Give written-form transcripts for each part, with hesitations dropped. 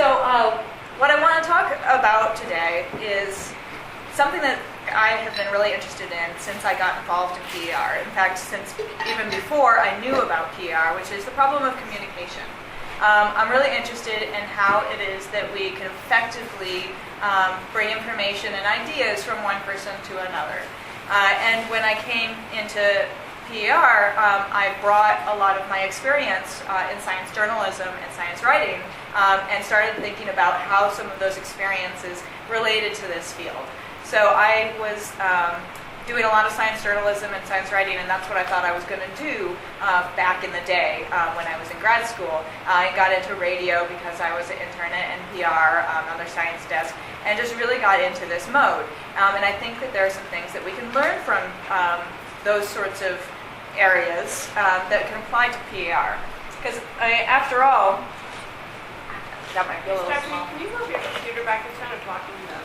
So what I want to talk about today is something that I have been really interested in since I got involved in PER. In fact, since even before I knew about PER, which is the problem of communication. I'm really interested in how it is that we can effectively bring information and ideas from one person to another. And when I came into PER, I brought a lot of my experience in science journalism and science writing and started thinking about how some of those experiences related to this field. So I was doing a lot of science journalism and science writing, and that's what I thought I was going to do back in the day when I was in grad school. I got into radio because I was an intern at NPR on their science desk, and just really got into this mode. And I think that there are some things that we can learn from those sorts of areas that can apply to PER. Because after all, that might be a little small. Can you move your computer back? It's kind of blocking the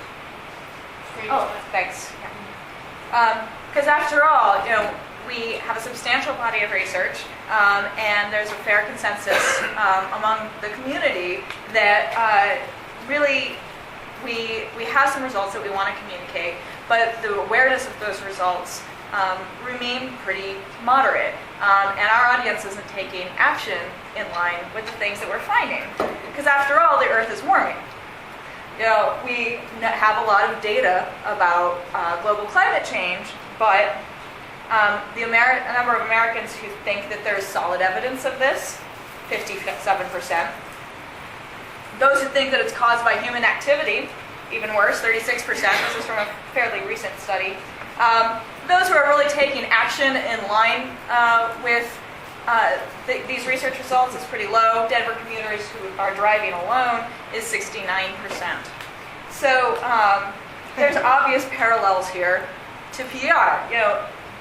screen. Oh, thanks. Because after all, we have a substantial body of research, and there's a fair consensus among the community that really we have some results that we want to communicate, but the awareness of those results remain pretty moderate, and our audience isn't taking action in line with the things that we're finding. Because after all, the Earth is warming. We have a lot of data about global climate change, but the number of Americans who think that there's solid evidence of this, 57%. Those who think that it's caused by human activity, even worse, 36%. This is from a fairly recent study. Those who are really taking action in line with these research results is pretty low. Denver commuters who are driving alone is 69%. So there's obvious parallels here to PER.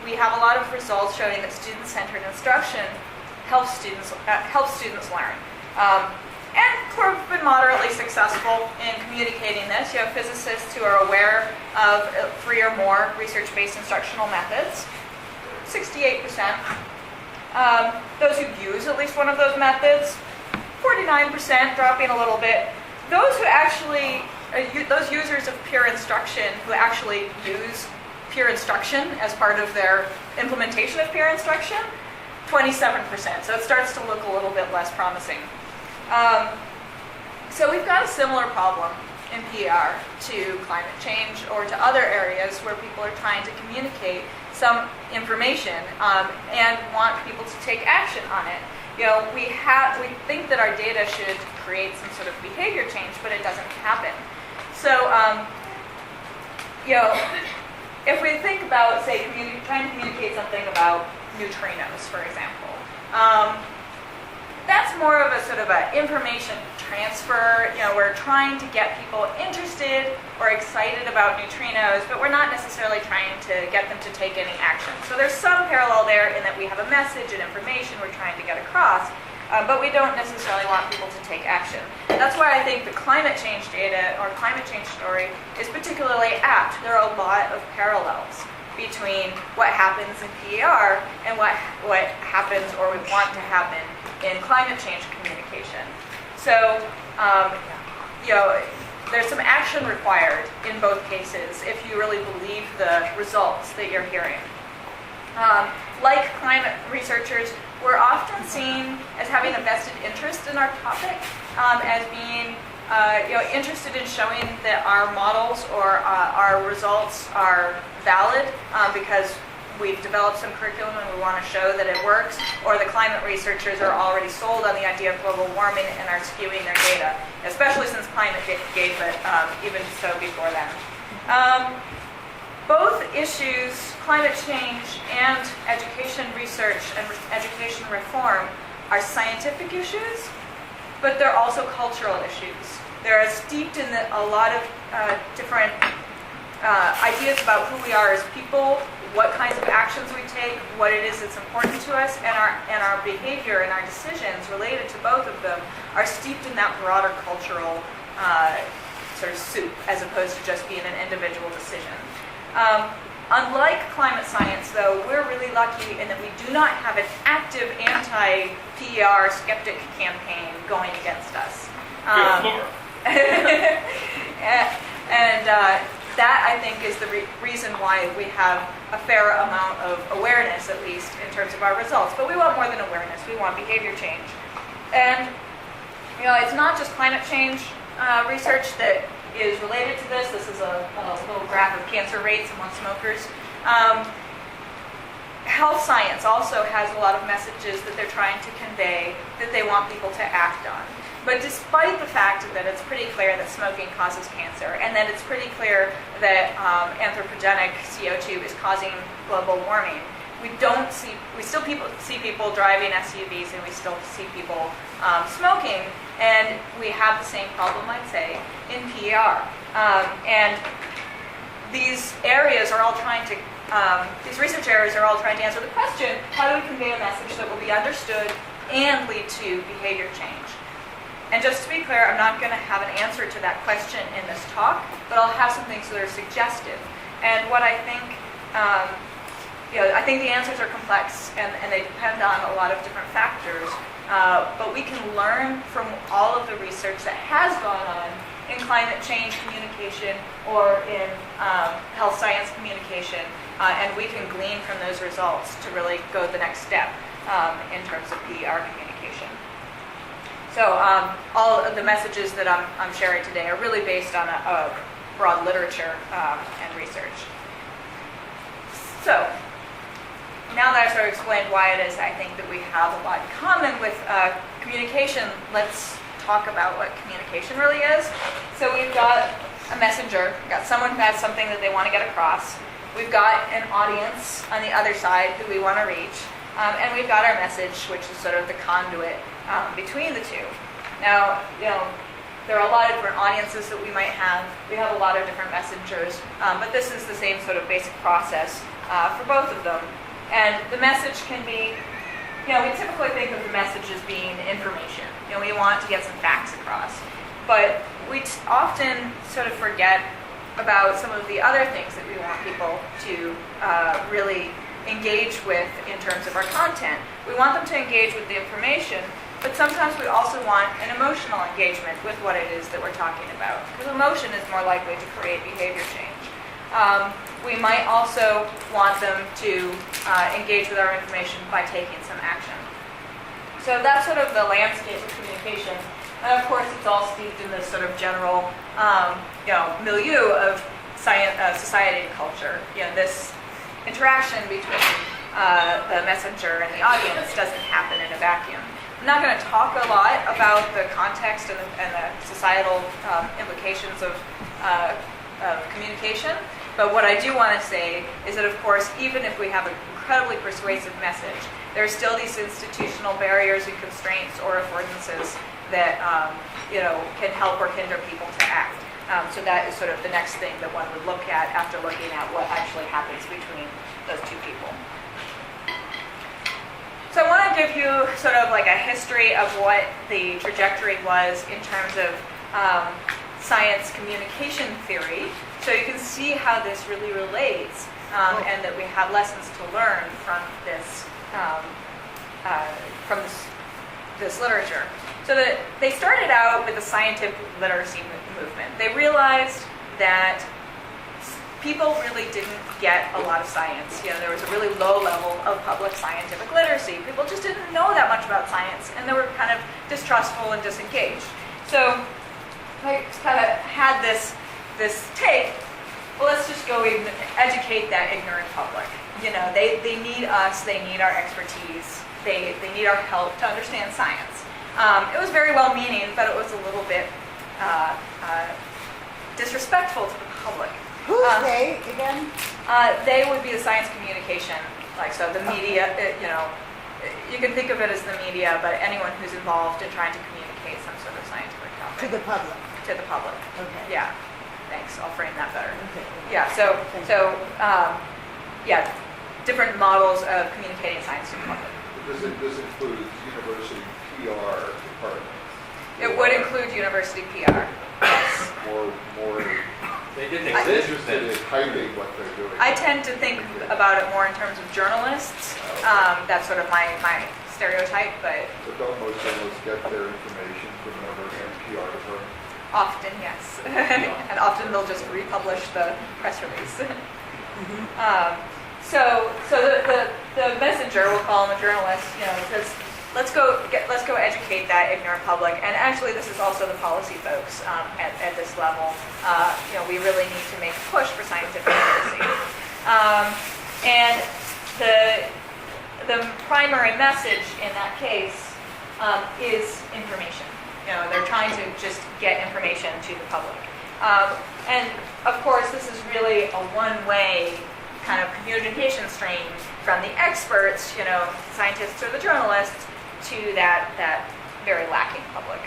We have a lot of results showing that student-centered instruction helps students learn. And we've been moderately successful in communicating this. You have physicists who are aware of 3 or more research-based instructional methods, 68%. Those who use at least one of those methods, 49%, dropping a little bit. Those who actually, those users of peer instruction who actually use peer instruction as part of their implementation of peer instruction, 27%. So it starts to look a little bit less promising. So we've got a similar problem in PER to climate change or to other areas where people are trying to communicate some information and want people to take action on it. We think that our data should create some sort of behavior change, but it doesn't happen. So, if we think about, say, trying to communicate something about neutrinos, for example, that's more of a sort of an information transfer. We're trying to get people interested or excited about neutrinos, but we're not necessarily trying to get them to take any action. So there's some parallel there in that we have a message and information we're trying to get across, but we don't necessarily want people to take action. That's why I think the climate change data or climate change story is particularly apt. There are a lot of parallels between what happens in PER and what happens or we want to happen in climate change communication. So, there's some action required in both cases if you really believe the results that you're hearing. Like climate researchers, we're often seen as having a vested interest in our topic, as being interested in showing that our models or our results are valid because we've developed some curriculum and we want to show that it works, or the climate researchers are already sold on the idea of global warming and are skewing their data, especially since climate gave it, even so before then. Both issues, climate change and education research and education reform, are scientific issues, but they're also cultural issues. They're steeped in a lot of different ideas about who we are as people, what kinds of actions we take, what it is that's important to us, and our behavior and our decisions related to both of them are steeped in that broader cultural sort of soup, as opposed to just being an individual decision. Unlike climate science, though, we're really lucky in that we do not have an active anti-PER skeptic campaign going against us. And that, I think, is the reason why we have a fair amount of awareness, at least, in terms of our results. But we want more than awareness. We want behavior change. And, it's not just climate change research that is related to this. This is a little graph of cancer rates among smokers. Health science also has a lot of messages that they're trying to convey that they want people to act on. But despite the fact that it's pretty clear that smoking causes cancer, and that it's pretty clear that anthropogenic CO2 is causing global warming, we still see people driving SUVs, and we still see people smoking, and we have the same problem, I'd say, in PR. And these areas are all trying to, these research areas are all trying to answer the question, how do we convey a message that will be understood and lead to behavior change? And just to be clear, I'm not going to have an answer to that question in this talk, but I'll have some things that are suggestive. And what I think, I think the answers are complex, and they depend on a lot of different factors. But we can learn from all of the research that has gone on in climate change communication or in health science communication, and we can glean from those results to really go the next step in terms of PR communication. So all of the messages that I'm sharing today are really based on a broad literature and research. So now that I've sort of explained why it is I think that we have a lot in common with communication, let's talk about what communication really is. So we've got a messenger, we've got someone who has something that they want to get across. We've got an audience on the other side who we want to reach. And we've got our message, which is sort of the conduit between the two. Now, there are a lot of different audiences that we might have. We have a lot of different messengers, but this is the same sort of basic process for both of them. And the message can be, we typically think of the message as being information. We want to get some facts across. But we often sort of forget about some of the other things that we want people to really engage with in terms of our content. We want them to engage with the information, but sometimes we also want an emotional engagement with what it is that we're talking about, because emotion is more likely to create behavior change. We might also want them to engage with our information by taking some action. So that's sort of the landscape of communication. And of course, it's all steeped in this sort of general, milieu of science, society and culture. This interaction between the messenger and the audience doesn't happen in a vacuum. I'm not going to talk a lot about the context and the societal implications of communication, but what I do want to say is that, of course, even if we have an incredibly persuasive message, there are still these institutional barriers and constraints or affordances that can help or hinder people to act. So that is sort of the next thing that one would look at after looking at what actually happens between those two people. So I want to give you sort of like a history of what the trajectory was in terms of science communication theory, so you can see how this really relates, and that we have lessons to learn from this literature. So that they started out with the scientific literacy movement. They realized that people really didn't get a lot of science. There was a really low level of public scientific literacy. People just didn't know that much about science, and they were kind of distrustful and disengaged. So I kind of had this take, well, let's just go and educate that ignorant public. They need us, they need our expertise, they need our help to understand science. It was very well-meaning, but it was a little bit disrespectful to the public. Who's they again? They would be the science communication, so the media. You can think of it as the media, but anyone who's involved in trying to communicate some sort of scientific topic To the public. To the public. Okay. Yeah. Thanks. I'll frame that better. Okay. Yeah. Different models of communicating science to the public. This includes university PR department. It would include university PR. Yes. More. They didn't exist Interested in hiding what they're doing. I tend to think about it more in terms of journalists. That's sort of my stereotype, but But don't most journalists get their information from the university PR department? Often, yes. And often they'll just republish the press release. So the messenger, we'll call him a journalist, says, let's go educate that ignorant public. And actually, this is also the policy folks at this level. We really need to make a push for scientific literacy. And the primary message in that case is information. They're trying to just get information to the public. And of course, this is really a one-way kind of communication stream from the experts, scientists or the journalists, to that very lacking public.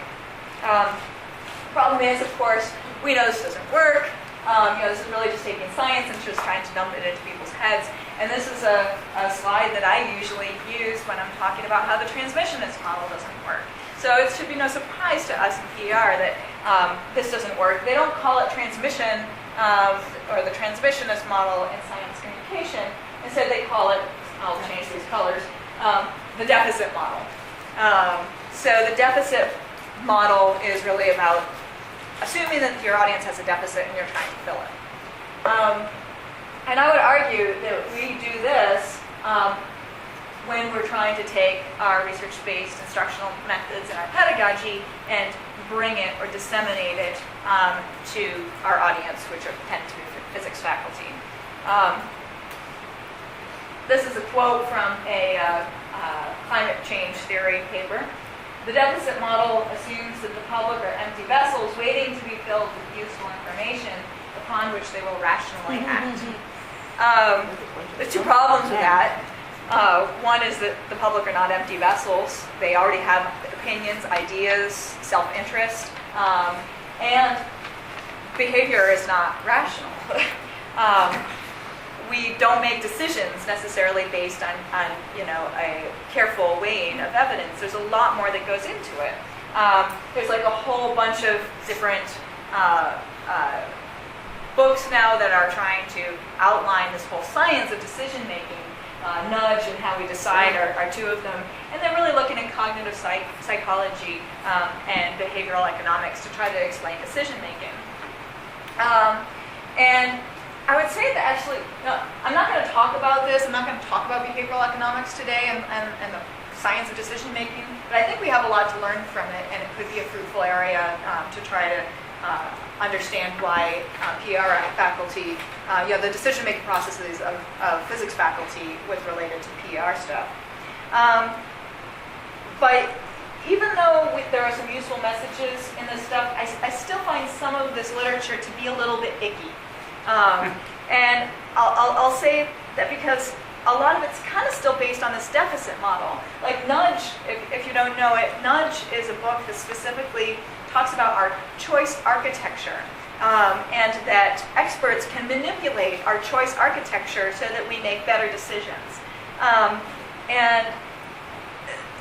Problem is, of course, we know this doesn't work. This is really just taking science and just trying to dump it into people's heads. And this is a slide that I usually use when I'm talking about how the transmissionist model doesn't work. So it should be no surprise to us in PR that this doesn't work. They don't call it transmission or the transmissionist model in science communication. Instead, they call it, I'll change these colors, the deficit model. So the deficit model is really about assuming that your audience has a deficit and you're trying to fill it. And I would argue that we do this when we're trying to take our research-based instructional methods and our pedagogy and bring it or disseminate it to our audience, which tend to be physics faculty. This is a quote from a climate change theory paper. The deficit model assumes that the public are empty vessels waiting to be filled with useful information upon which they will rationally act. There's two problems with that. One is that the public are not empty vessels. They already have opinions, ideas, self-interest, and behavior is not rational. We don't make decisions necessarily based on a careful weighing of evidence. There's a lot more that goes into it. There's like a whole bunch of different books now that are trying to outline this whole science of decision making. Nudge and How We Decide are two of them. And they're really looking at cognitive psychology and behavioral economics to try to explain decision making. And I would say that actually, I'm not going to talk about this. I'm not going to talk about behavioral economics today and the science of decision making. But I think we have a lot to learn from it, and it could be a fruitful area to try to understand why PR faculty, the decision-making processes of physics faculty with related to PR stuff. But even though there are some useful messages in this stuff, I still find some of this literature to be a little bit icky. And I'll say that because a lot of it's kind of still based on this deficit model. Like Nudge, if you don't know it, Nudge is a book that specifically talks about our choice architecture, and that experts can manipulate our choice architecture so that we make better decisions. And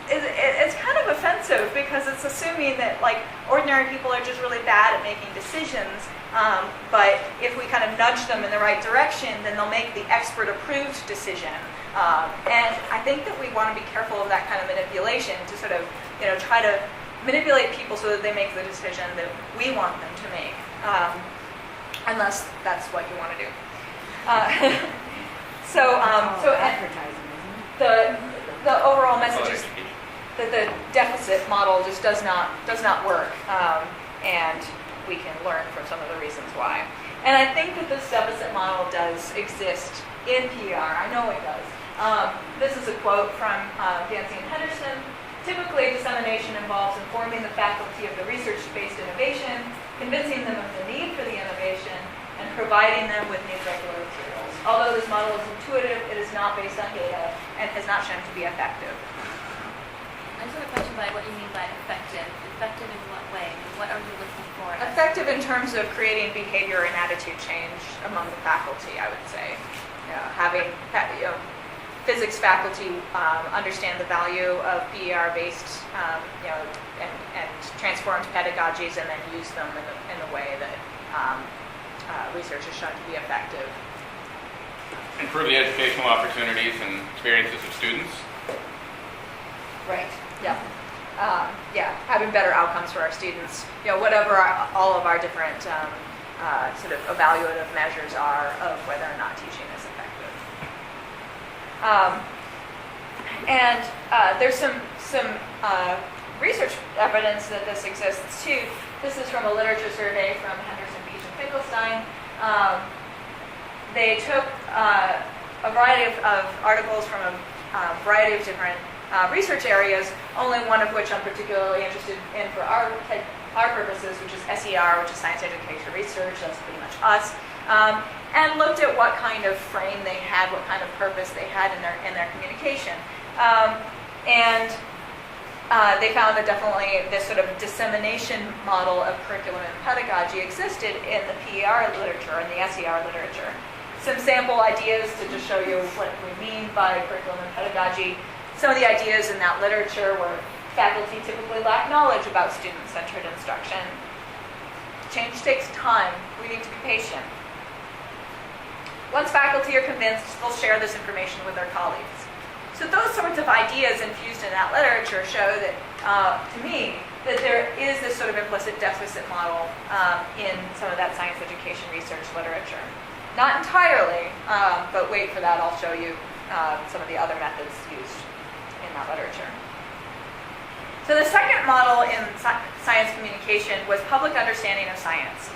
it's kind of offensive because it's assuming that like ordinary people are just really bad at making decisions, but if we kind of nudge them in the right direction, then they'll make the expert-approved decision. And I think that we want to be careful of that kind of manipulation to sort of try to manipulate people so that they make the decision that we want them to make, unless that's what you want to do. So advertising, isn't it? The overall message is that the deficit model just does not work, and we can learn from some of the reasons why. And I think that this deficit model does exist in PR. I know it does. This is a quote from Dancy and Henderson. Typically, dissemination involves informing the faculty of the research-based innovation, convincing them of the need for the innovation, and providing them with new curricular materials. Although this model is intuitive, it is not based on data and has not shown to be effective. I just have a question about what you mean by effective. Effective in what way? What are you looking for? Effective in terms of creating behavior and attitude change among the faculty, I would say. Having physics faculty understand the value of PER-based, and transformed pedagogies, and then use them in the way that research has shown to be effective. Improve the educational opportunities and experiences of students. Right. Yeah. having better outcomes for our students, whatever all of our different sort of evaluative measures are of whether or not teaching is effective. And there's some research evidence that this exists too. This is from a literature survey from Henderson, Beach, and Finkelstein. They took a variety of articles from a variety of different research areas, only one of which I'm particularly interested in for our purposes, which is SER, which is Science Education Research. That's pretty much us. And looked at what kind of frame they had, what kind of purpose they had in their communication. They found that definitely this sort of dissemination model of curriculum and pedagogy existed in the PER literature and the SER literature. Some sample ideas to just show you what we mean by curriculum and pedagogy. Some of the ideas in that literature were faculty typically lack knowledge about student-centered instruction. Change takes time. We need to be patient. Once faculty are convinced, they'll share this information with their colleagues. So those sorts of ideas infused in that literature show that, to me, that there is this sort of implicit deficit model in some of that science education research literature. Not entirely, but wait for that, I'll show you some of the other methods used in that literature. So the second model in science communication was public understanding of science.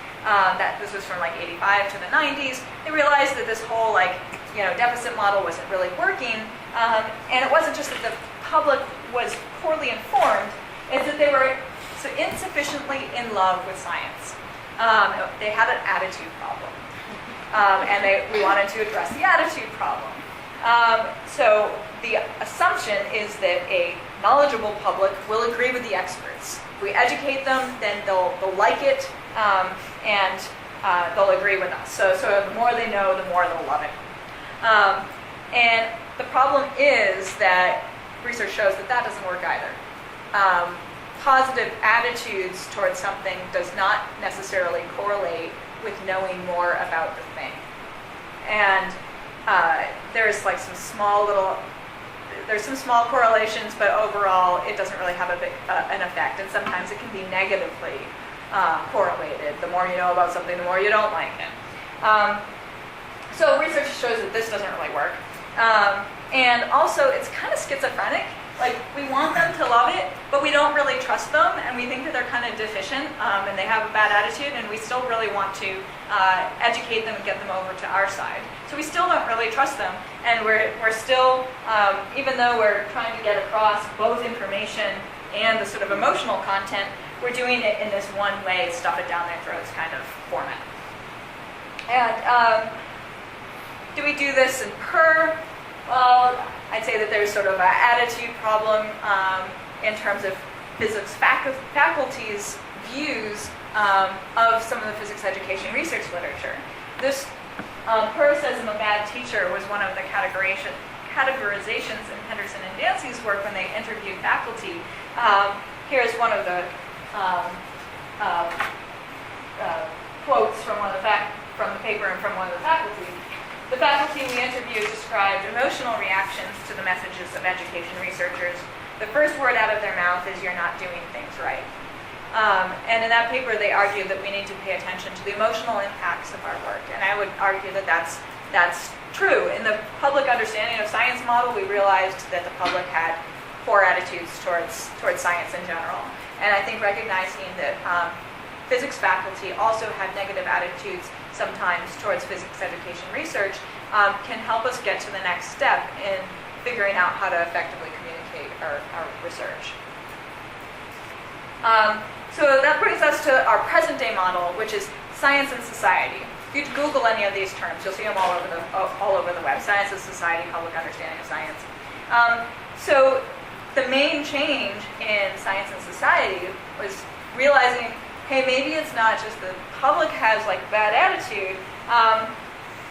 This was from like 85 to the 90s. They realized that this whole deficit model wasn't really working, and it wasn't just that the public was poorly informed, it's that they were so insufficiently in love with science. They had an attitude problem, and we wanted to address the attitude problem. So the assumption is that a knowledgeable public will agree with the experts. If we educate them, then they'll like it, and they'll agree with us. So the more they know, the more they'll love it. And the problem is that research shows that doesn't work either. Positive attitudes towards something does not necessarily correlate with knowing more about the thing. And there's some small correlations, but overall it doesn't really have an effect. And sometimes it can be negatively correlated. The more you know about something, the more you don't like it. So research shows that this doesn't really work. And also it's kind of schizophrenic. We want them to love it, but we don't really trust them, and we think that they're kind of deficient, and they have a bad attitude, and we still really want to educate them and get them over to our side. So we still don't really trust them, and we're still, even though we're trying to get across both information and the sort of emotional content, we're doing it in this one-way, stuff it down their throats kind of format. And do we do this in PER? Well, I'd say that there's sort of an attitude problem in terms of physics faculty's views of some of the physics education research literature. This PER says I'm a bad teacher was one of the categorizations in Henderson and Dancy's work when they interviewed faculty. Here's one of the quotes from from the paper and from one of the faculty. The faculty we interviewed described emotional reactions to the messages of education researchers. The first word out of their mouth is, "You're not doing things right." And in that paper, they argued that we need to pay attention to the emotional impacts of our work. And I would argue that that's true. In the public understanding of science model, we realized that the public had poor attitudes towards science in general. And I think recognizing that physics faculty also have negative attitudes sometimes towards physics education research can help us get to the next step in figuring out how to effectively communicate our research. So that brings us to our present day model, which is science and society. If you Google any of these terms, you'll see them all over the web. Science and society, public understanding of science. So the main change in science and society was realizing, hey, maybe it's not just the public has bad attitude,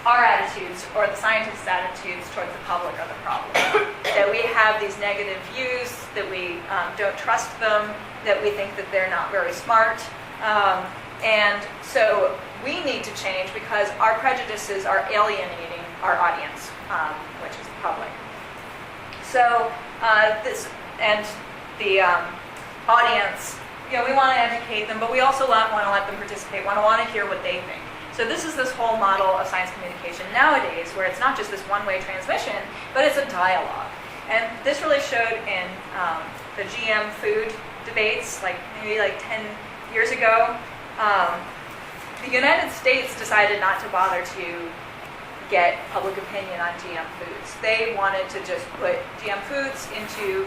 our attitudes or the scientists' attitudes towards the public are the problem. That we have these negative views, that we don't trust them, that we think that they're not very smart. And so we need to change because our prejudices are alienating our audience, which is the public. So audience, we want to educate them, but we also want to let them participate, want to hear what they think. So this is this whole model of science communication nowadays, where it's not just this one-way transmission, but it's a dialogue. And this really showed in the GM food debates, maybe 10 years ago. The United States decided not to bother to get public opinion on GM foods. They wanted to just put GM foods into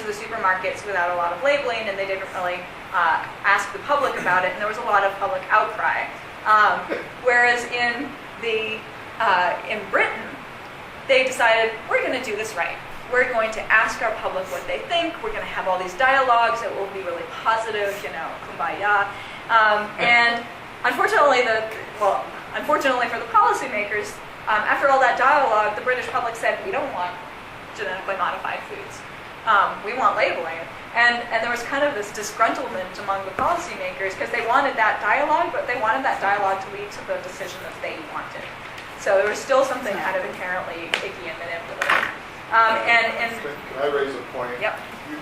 the supermarkets without a lot of labeling, and they didn't really ask the public about it, and there was a lot of public outcry. Whereas in Britain, they decided, we're going to do this right. We're going to ask our public what they think. We're going to have all these dialogues that will be really positive, kumbaya. And unfortunately for the policymakers, after all that dialogue, the British public said, we don't want genetically modified foods. We want labeling. And there was kind of this disgruntlement among the policymakers because they wanted that dialogue, but they wanted that dialogue to lead to the decision that they wanted. So there was still something kind of inherently icky and manipulative. Can I raise a point? Yep. You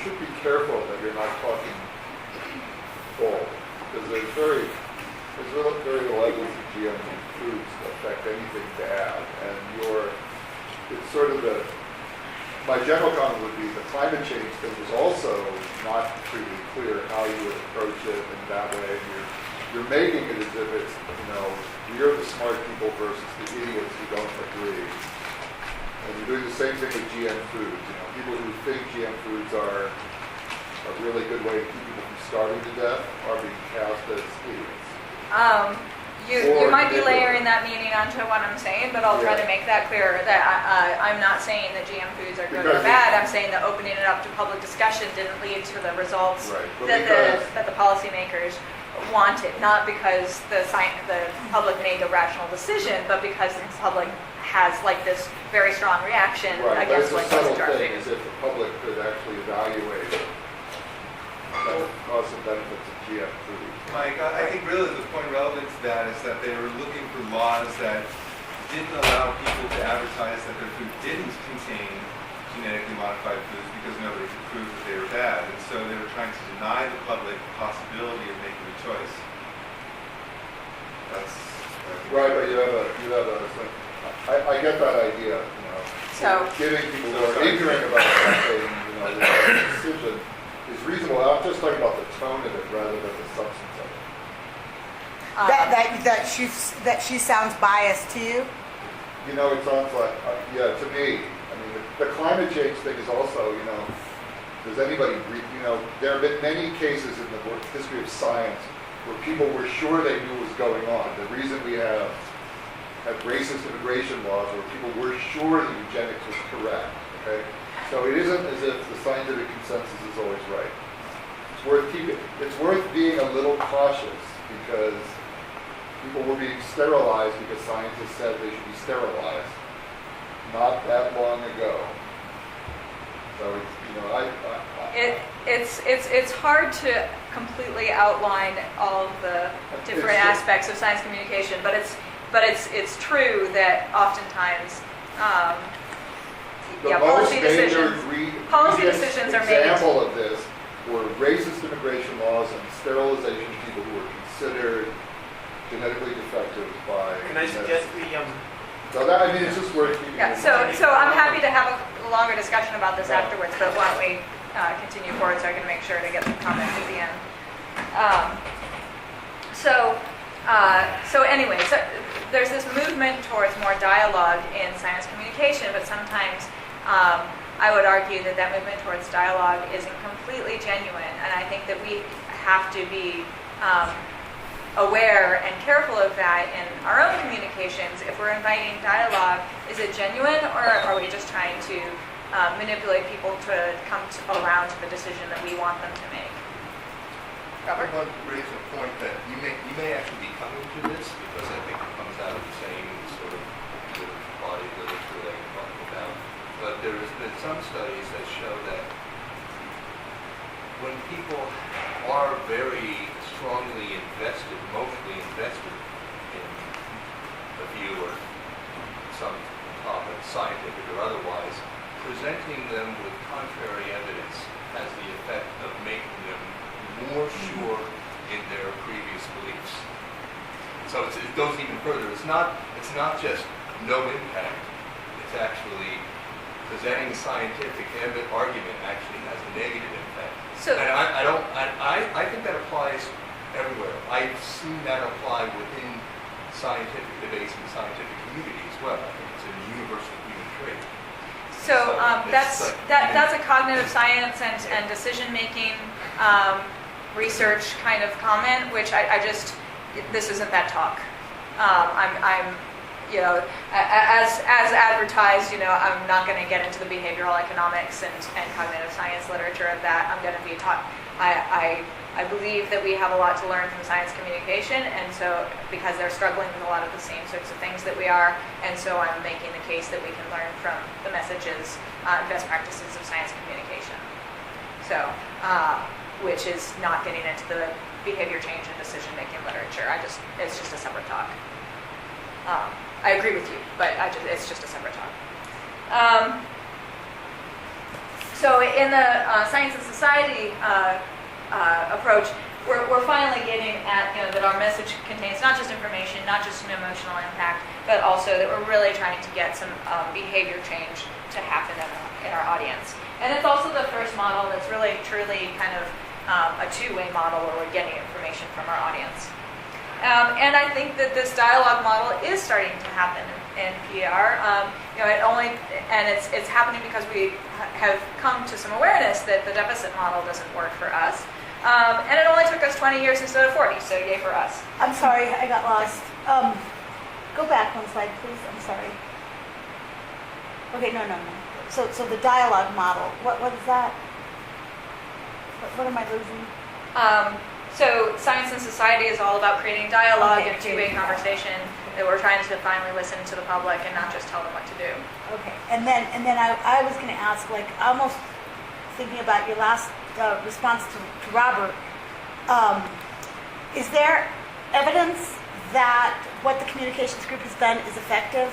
should be careful that you're not talking full, because there's very likely to GM foods affect anything bad, and it's sort of my general comment would be the climate change thing is also not completely clear how you would approach it in that way. You're making it as if it's, we're the smart people versus the idiots who don't agree. And you're doing the same thing with GM foods. People who think GM foods are a really good way to keep people from starving to death are being cast as idiots. You might be layering that meaning onto what I'm saying, but I'll try to make that clearer. That I'm not saying that GM foods are good or bad. I'm saying that opening it up to public discussion didn't lead to the results that the policymakers wanted. Not because the public made a rational decision, but because the public has this very strong reaction against But it's a subtle jar thing, foods. as if the public could actually evaluate the costs and benefits of GM foods. Mike, I think really the point relevant to that is that they were looking for laws that didn't allow people to advertise that their food didn't contain genetically modified foods because nobody could prove that they were bad. And so they were trying to deny the public the possibility of making a choice. That's Right, but you have a I get that idea, So- giving people who are ignorant about something, the decision is reasonable. I'm just talking about the tone of it rather than the substance of it. That she sounds biased to you? It sounds like, to me, the climate change thing is also, does anybody, there have been many cases in the history of science where people were sure they knew what was going on. The reason we have racist immigration laws where people were sure that eugenics was correct, okay? So it isn't as if the scientific consensus is always right. It's worth being a little cautious because people were being sterilized because scientists said they should be sterilized not that long ago. So it's hard to completely outline all of the different aspects of science communication, but it's true that oftentimes policy decisions are made. Example of this were racist immigration laws and sterilization of people who were considered genetically defective by. Can I suggest So it's just worth keeping. Yeah. So I'm happy to have a longer discussion about this afterwards, but why don't we continue forward so I can make sure to get some comments at the end. So anyway, there's this movement towards more dialogue in science communication, but sometimes I would argue that movement towards dialogue isn't completely genuine, and I think that we have to be aware and careful of that in our own communications. If we're inviting dialogue, is it genuine, or are we just trying to manipulate people to come around to the decision that we want them to make? Robert? I want to raise a point that you may actually be coming to this because I think it comes out of the same sort of body of literature that you're talking about. But there has been some studies that show that when people are very strongly invested, emotionally invested in a view or some topic, scientific or otherwise, presenting them with contrary evidence has the effect of making them more sure in their previous beliefs. So it goes even further. It's not just no impact. It's actually presenting scientific argument actually has a negative impact. So, And I think that applies everywhere. I've seen that apply within scientific debates and scientific community as well. I think it's a universal human trait. so it's like- that's a cognitive science and decision-making research kind of comment, which I just, this isn't that talk. I'm you know, as advertised, you know, I'm not going to get into the behavioral economics and cognitive science literature of that. I'm going to be taught, I believe that we have a lot to learn from science communication, and so, because they're struggling with a lot of the same sorts of things that we are, and so I'm making the case that we can learn from the messages, best practices of science communication. So, which is not getting into the behavior change and decision-making literature. It's just a separate talk. I agree with you, but it's just a separate talk. So in the science and society approach, we're finally getting at, you know, that our message contains not just information, not just an emotional impact, but also that we're really trying to get some behavior change to happen in our audience. And it's also the first model that's really truly kind of a two-way model where we're getting information from our audience. And I think that this dialogue model is starting to happen in PR. You know, it's happening because we have come to some awareness that the deficit model doesn't work for us. And it only took us 20 years instead of 40, so yay for us. I'm sorry, I got lost. Go back one slide, please. I'm sorry. Okay, no. So the dialogue model, what is that? What am I losing? So science and society is all about creating dialogue Okay, and two-way creating conversation, that we're trying to finally listen to the public and not just tell them what to do. Okay, and then I was going to ask, like, almost thinking about your last response to Robert, is there evidence that what the communications group has done is effective?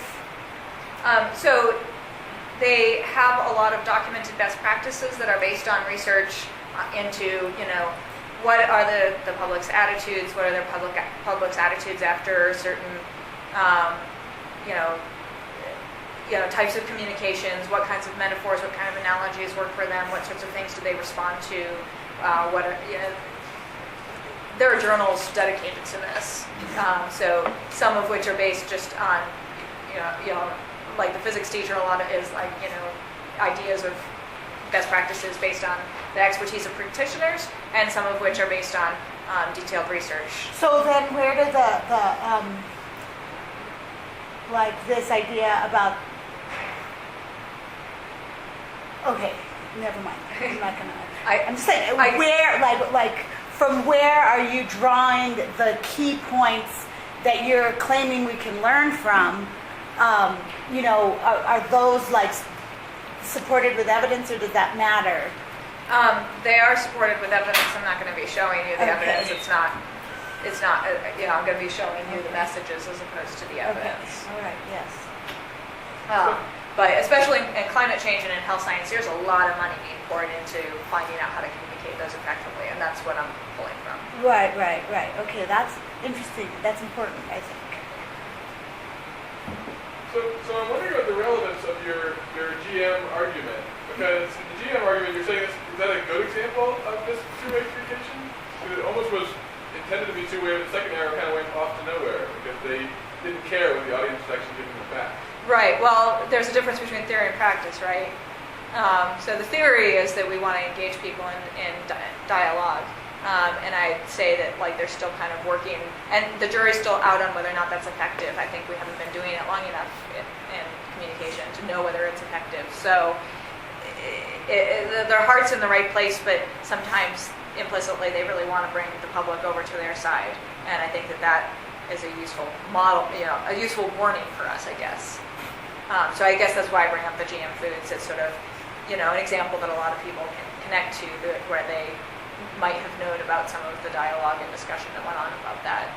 So they have a lot of documented best practices that are based on research into, you know, what are the public's attitudes, what are their public's attitudes after certain, you know, types of communications, what kinds of metaphors, what kind of analogies work for them, what sorts of things do they respond to, there are journals dedicated to this, so some of which are based just on, you know, like the physics teacher, a lot of it is like, you know, ideas of best practices based on the expertise of practitioners, and some of which are based on detailed research. So then where did the like this idea about, okay, never mind. I'm not gonna, I'm just saying, where, like, from where are you drawing the key points that you're claiming we can learn from? You know, are those like supported with evidence, or does that matter? They are supported with evidence. I'm not going to be showing you the Okay. evidence. It's not, you know, I'm going to be showing you the messages as opposed to the evidence. Okay. All right, yes. But especially in climate change and in health science, there's a lot of money being poured into finding out how to communicate those effectively, and that's what I'm pulling from. Right. Okay, that's interesting. That's important, I think. So I'm wondering about the relevance of your GM argument, because the GM argument, you're saying, is that a good example of this two-way communication? Because it almost was intended to be two-way, but the second arrow kind of went off to nowhere because they didn't care what the audience was actually giving them back. Right. Well, there's a difference between theory and practice, right? So the theory is that we want to engage people in dialogue. And I'd say that, like, they're still kind of working, and the jury's still out on whether or not that's effective. I think we haven't been doing it long enough in communication to know whether it's effective. So their heart's in the right place, but sometimes implicitly they really want to bring the public over to their side. And I think that is a useful model, you know, a useful warning for us, I guess. So I guess that's why I bring up the GM foods. It's sort of, you know, an example that a lot of people can connect to, where they might have known about some of the dialogue and discussion that went on about that.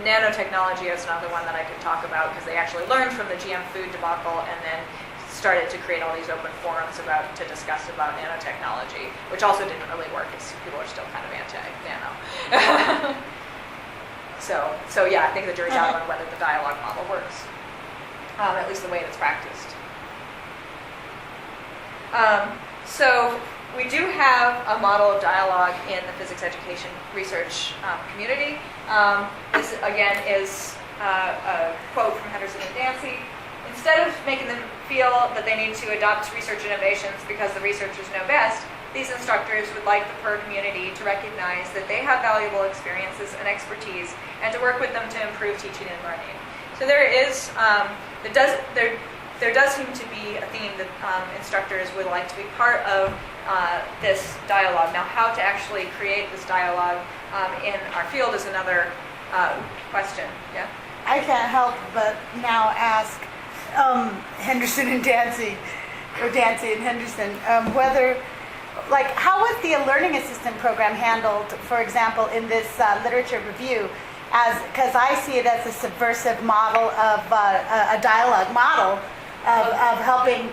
Nanotechnology is another one that I could talk about, because they actually learned from the GM food debacle and then started to create all these open forums to discuss about nanotechnology, which also didn't really work because people are still kind of anti-nano. So yeah, I think the jury's out on whether the dialogue model works, at least the way it's practiced. So we do have a model of dialogue in the physics education research community. This, again, is a quote from Henderson and Dancy. Instead of making them feel that they need to adopt research innovations because the researchers know best, these instructors would like the PER community to recognize that they have valuable experiences and expertise and to work with them to improve teaching and learning. So there does seem to be a theme that instructors would like to be part of this dialogue. Now, how to actually create this dialogue in our field is another question. Yeah? I can't help but now ask Henderson and Dancy, or Dancy and Henderson, whether, like, how was the Learning Assistant program handled, for example, in this literature review? Because I see it as a subversive model of a dialogue model of helping.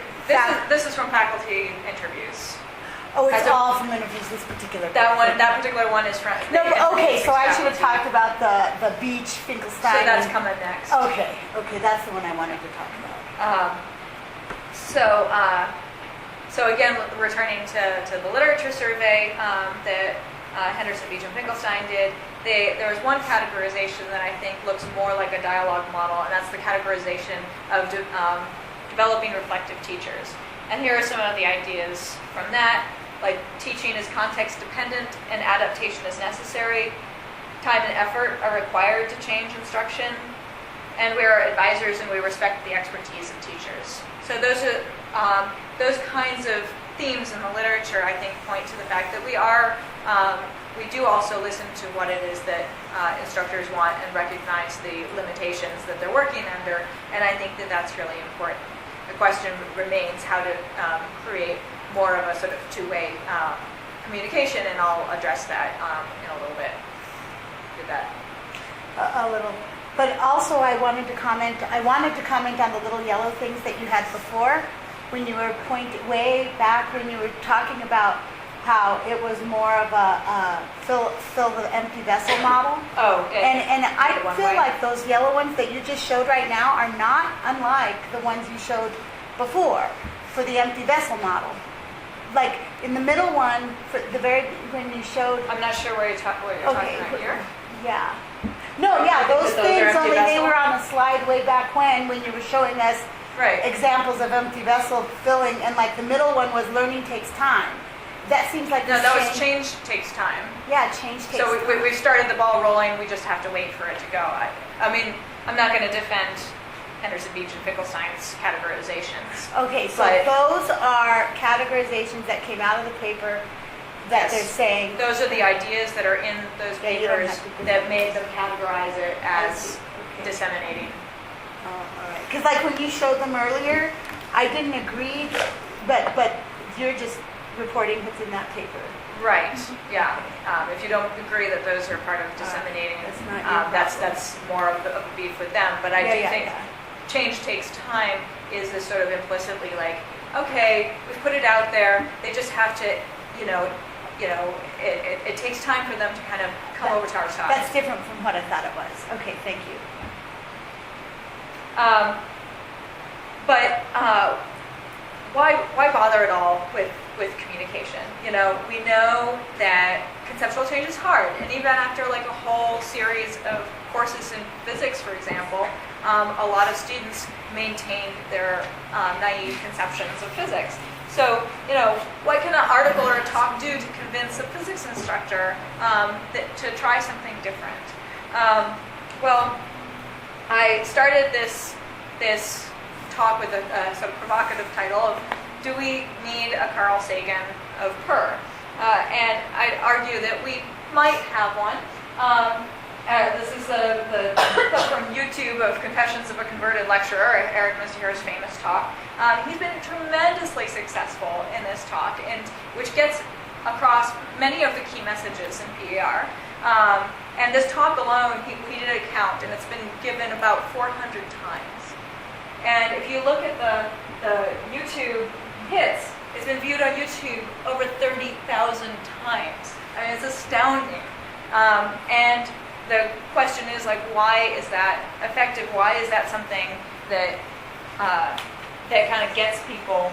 This is from faculty interviews. Oh, it's all from interviews. This particular. That particular one is from. No, okay. So I should have talked about the Beach Finkelstein. So that's coming next. Okay, that's the one I wanted to talk about. So again, returning to the literature survey that Henderson, Beach, and Finkelstein did, there was one categorization that I think looks more like a dialogue model, and that's the categorization of developing reflective teachers. And here are some of the ideas from that. Like, teaching is context dependent and adaptation is necessary. Time and effort are required to change instruction. And we are advisors and we respect the expertise of teachers. So those kinds of themes in the literature, I think, point to the fact that we do also listen to what it is that instructors want and recognize the limitations that they're working under. And I think that that's really important. The question remains how to create more of a sort of two-way communication, and I'll address that in a little bit. Did that? A little. But also I wanted to comment on the little yellow things that you had before when you were way back when you were talking about how it was more of a fill the empty vessel model. Oh, and I feel like those yellow ones that you just showed right now are not unlike the ones you showed before for the empty vessel model. Like in the middle one, for the when you showed. I'm not sure where you're talking about here. Yeah. No, yeah, those Those things, are empty only they vessel? were on a slide way back when you were showing us examples of empty vessel filling, and like the middle one was learning takes time. That seems like no, that was change takes time. Yeah, change takes time. So we've started the ball rolling. We just have to wait for it to go. I mean, I'm not going to defend Henderson, Beach, and Finkelstein's categorizations. Okay, so those are categorizations that came out of the paper that they're saying. Those are the ideas that are in those papers that made them categorize it as disseminating. Oh, all right. Because like when you showed them earlier, I didn't agree, but you're just reporting what's in that paper. Right. Yeah. If you don't agree that those are part of disseminating, that's more of a beef with them. But I do think change takes time is this sort of implicitly like, okay, we've put it out there. They just have to, it takes time for them to kind of come over to our side. That's different from what I thought it was. Okay, thank you. Why bother at all with communication? We know that conceptual change is hard, and even after like a whole series of courses in physics, for example, a lot of students maintain their naive conceptions of physics. So, what can an article or a talk do to convince a physics instructor to try something different? Well, I started this talk with a sort of provocative title of, do we need a Carl Sagan of PER? And I'd argue that we might have one. This is the clip from YouTube of Confessions of a Converted Lecturer, Eric Mazur's famous talk. He's been tremendously successful in this talk, and which gets across many of the key messages in PER. And this talk alone, he did a count, and it's been given about 400 times. And if you look at the YouTube hits, it's been viewed on YouTube over 30,000 times. I mean, it's astounding. And the question is, like, why is that effective? Why is that something that that kind of gets people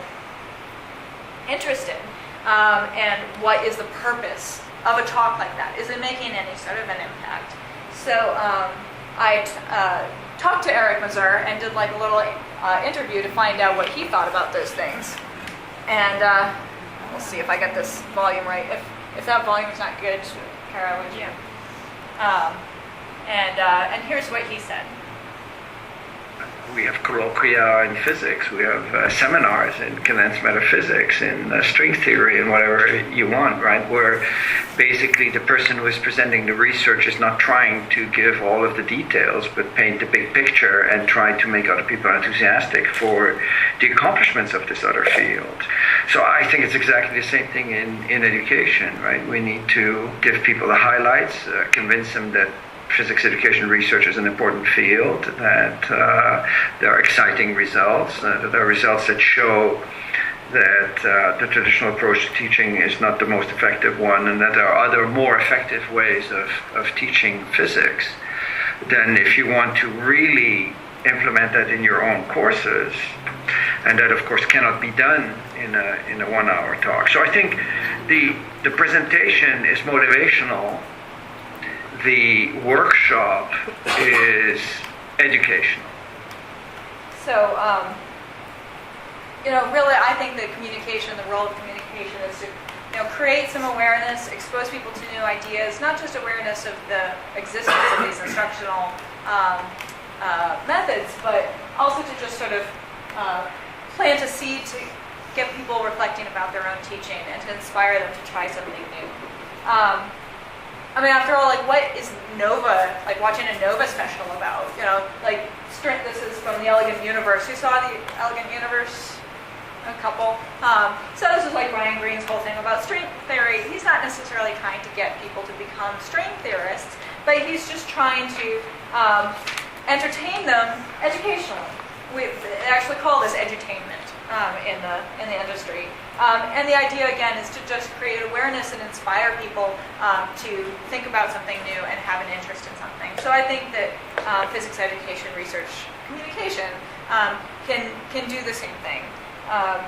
interested? And what is the purpose of a talk like that? Is it making any sort of an impact? So I talked to Eric Mazur and did like a little interview to find out what he thought about those things. And we'll see if I get this volume right. If that volume is not good, Kara, would you? And here's what he said. We have colloquia in physics, we have seminars in condensed metaphysics, in string theory, and whatever you want, right? Where basically the person who is presenting the research is not trying to give all of the details, but paint the big picture and try to make other people enthusiastic for the accomplishments of this other field. So I think it's exactly the same thing in education, right? We need to give people the highlights, convince them that physics education research is an important field, that there are exciting results, that there are results that show that the traditional approach to teaching is not the most effective one, and that there are other more effective ways of teaching physics. Then if you want to really implement that in your own courses, and that of course cannot be done in a 1 hour talk. So I think the presentation is motivational. The workshop is educational. So, really, I think that communication, the role of communication is to, create some awareness, expose people to new ideas, not just awareness of the existence of these instructional methods, but also to just sort of plant a seed to get people reflecting about their own teaching and to inspire them to try something new. I mean, after all, like, what is Nova, like watching a Nova special about? This is from The Elegant Universe. Who saw The Elegant Universe? A couple. So this is like Ryan Green's whole thing about string theory. He's not necessarily trying to get people to become string theorists, but he's just trying to entertain them educationally. We actually call this edutainment in the industry. And the idea, again, is to just create awareness and inspire people to think about something new and have an interest in something. So I think that physics education research communication can do the same thing. Let's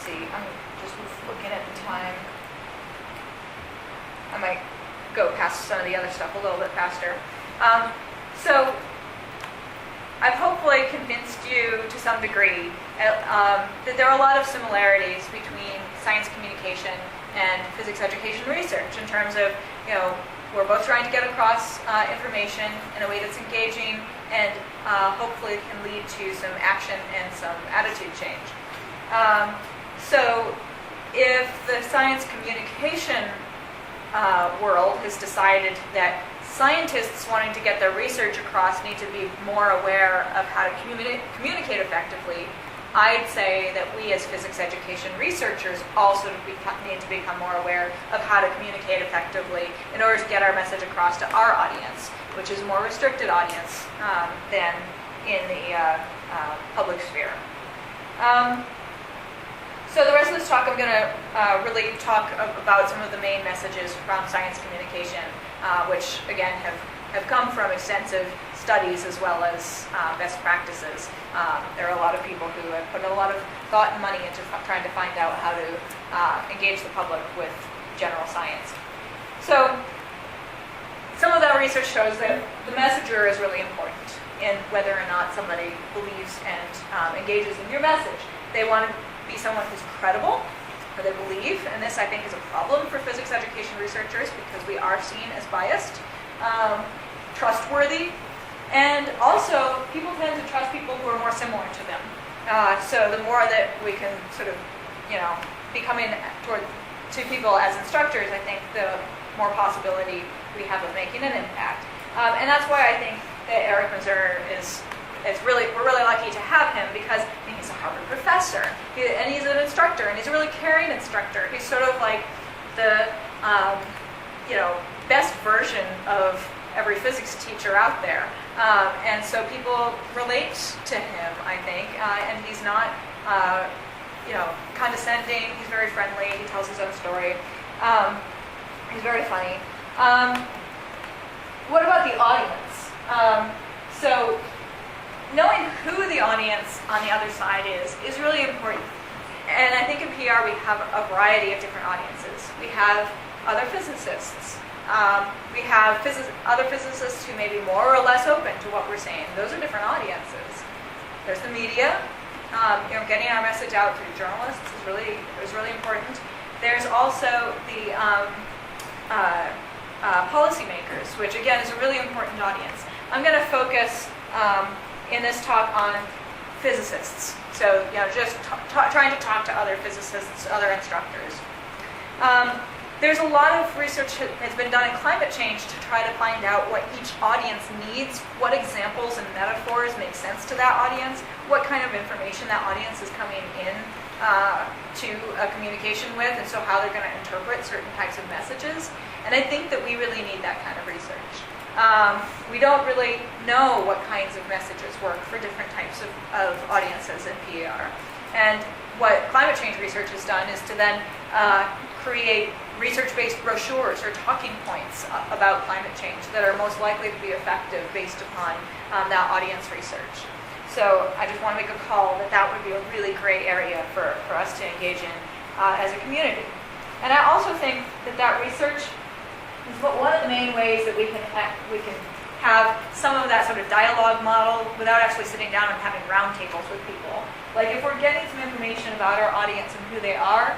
see, I'm just looking at the time. I might go past some of the other stuff a little bit faster. So I've hopefully convinced you to some degree that there are a lot of similarities between science communication and physics education research in terms of, we're both trying to get across information in a way that's engaging and hopefully can lead to some action and some attitude change. So if the science communication world has decided that scientists wanting to get their research across need to be more aware of how to communicate effectively, I'd say that we as physics education researchers also need to become more aware of how to communicate effectively in order to get our message across to our audience, which is a more restricted audience than in the public sphere. So the rest of this talk I'm going to really talk about some of the main messages from science communication, which again have come from extensive studies as well as best practices. There are a lot of people who have put a lot of thought and money into trying to find out how to engage the public with general science. So some of that research shows that the messenger is really important in whether or not somebody believes and engages in your message. They want to be someone who's credible, or they believe, and this I think is a problem for physics education researchers because we are seen as biased, trustworthy, and also people tend to trust people who are more similar to them. So the more that we can sort of, be coming to people as instructors, I think the more possibility we have of making an impact. And that's why I think that Eric Mazur we're really lucky to have him because he's a Harvard professor and he's an instructor and he's a really caring instructor. He's sort of like the best version of every physics teacher out there. And so people relate to him, I think, and he's not, condescending. He's very friendly. He tells his own story. He's very funny. What about the audience? So knowing who the audience on the other side is really important. And I think in PR we have a variety of different audiences. We have other physicists. We have other physicists who may be more or less open to what we're saying. Those are different audiences. There's the media. Getting our message out through journalists is really important. There's also the policymakers, which again is a really important audience. I'm going to focus in this talk on physicists. So, just trying to talk to other physicists, other instructors. There's a lot of research that has been done in climate change to try to find out what each audience needs, what examples and metaphors make sense to that audience, what kind of information that audience is coming in to a communication with, and so how they're going to interpret certain types of messages. And I think that we really need that kind of research. We don't really know what kinds of messages work for different types of audiences in PER. And what climate change research has done is to then create research-based brochures or talking points about climate change that are most likely to be effective based upon that audience research. So I just want to make a call that would be a really great area for us to engage in as a community. And I also think that research is one of the main ways that we can have some of that sort of dialogue model without actually sitting down and having roundtables with people. Like if we're getting some information about our audience and who they are,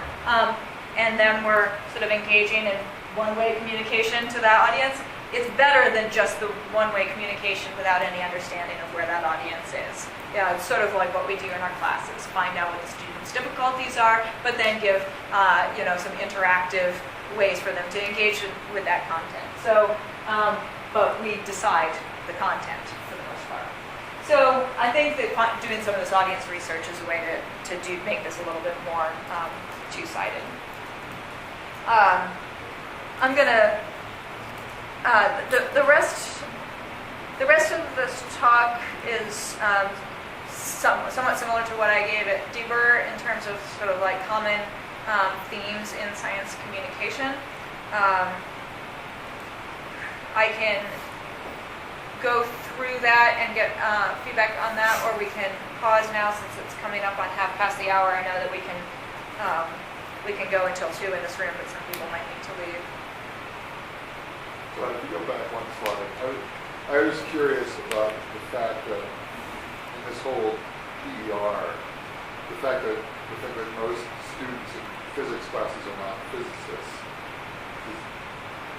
and then we're sort of engaging in one-way communication to that audience, it's better than just the one-way communication without any understanding of where that audience is. Yeah, it's sort of like what we do in our classes, find out what the students' difficulties are, but then give some interactive ways for them to engage with that content. So, but we decide the content for the most part. So I think that doing some of this audience research is a way to make this a little bit more two-sided. I'm gonna the rest of this talk is somewhat similar to what I gave at Deber in terms of sort of like common themes in science communication. I can go through that and get feedback on that, or we can pause now since it's coming up on 1/2 hour. I know that we can go until 2 in this room, but some people might need to leave. So if you go back one slide, I was curious about the fact that in this whole PER, the fact that most students in physics classes are not physicists.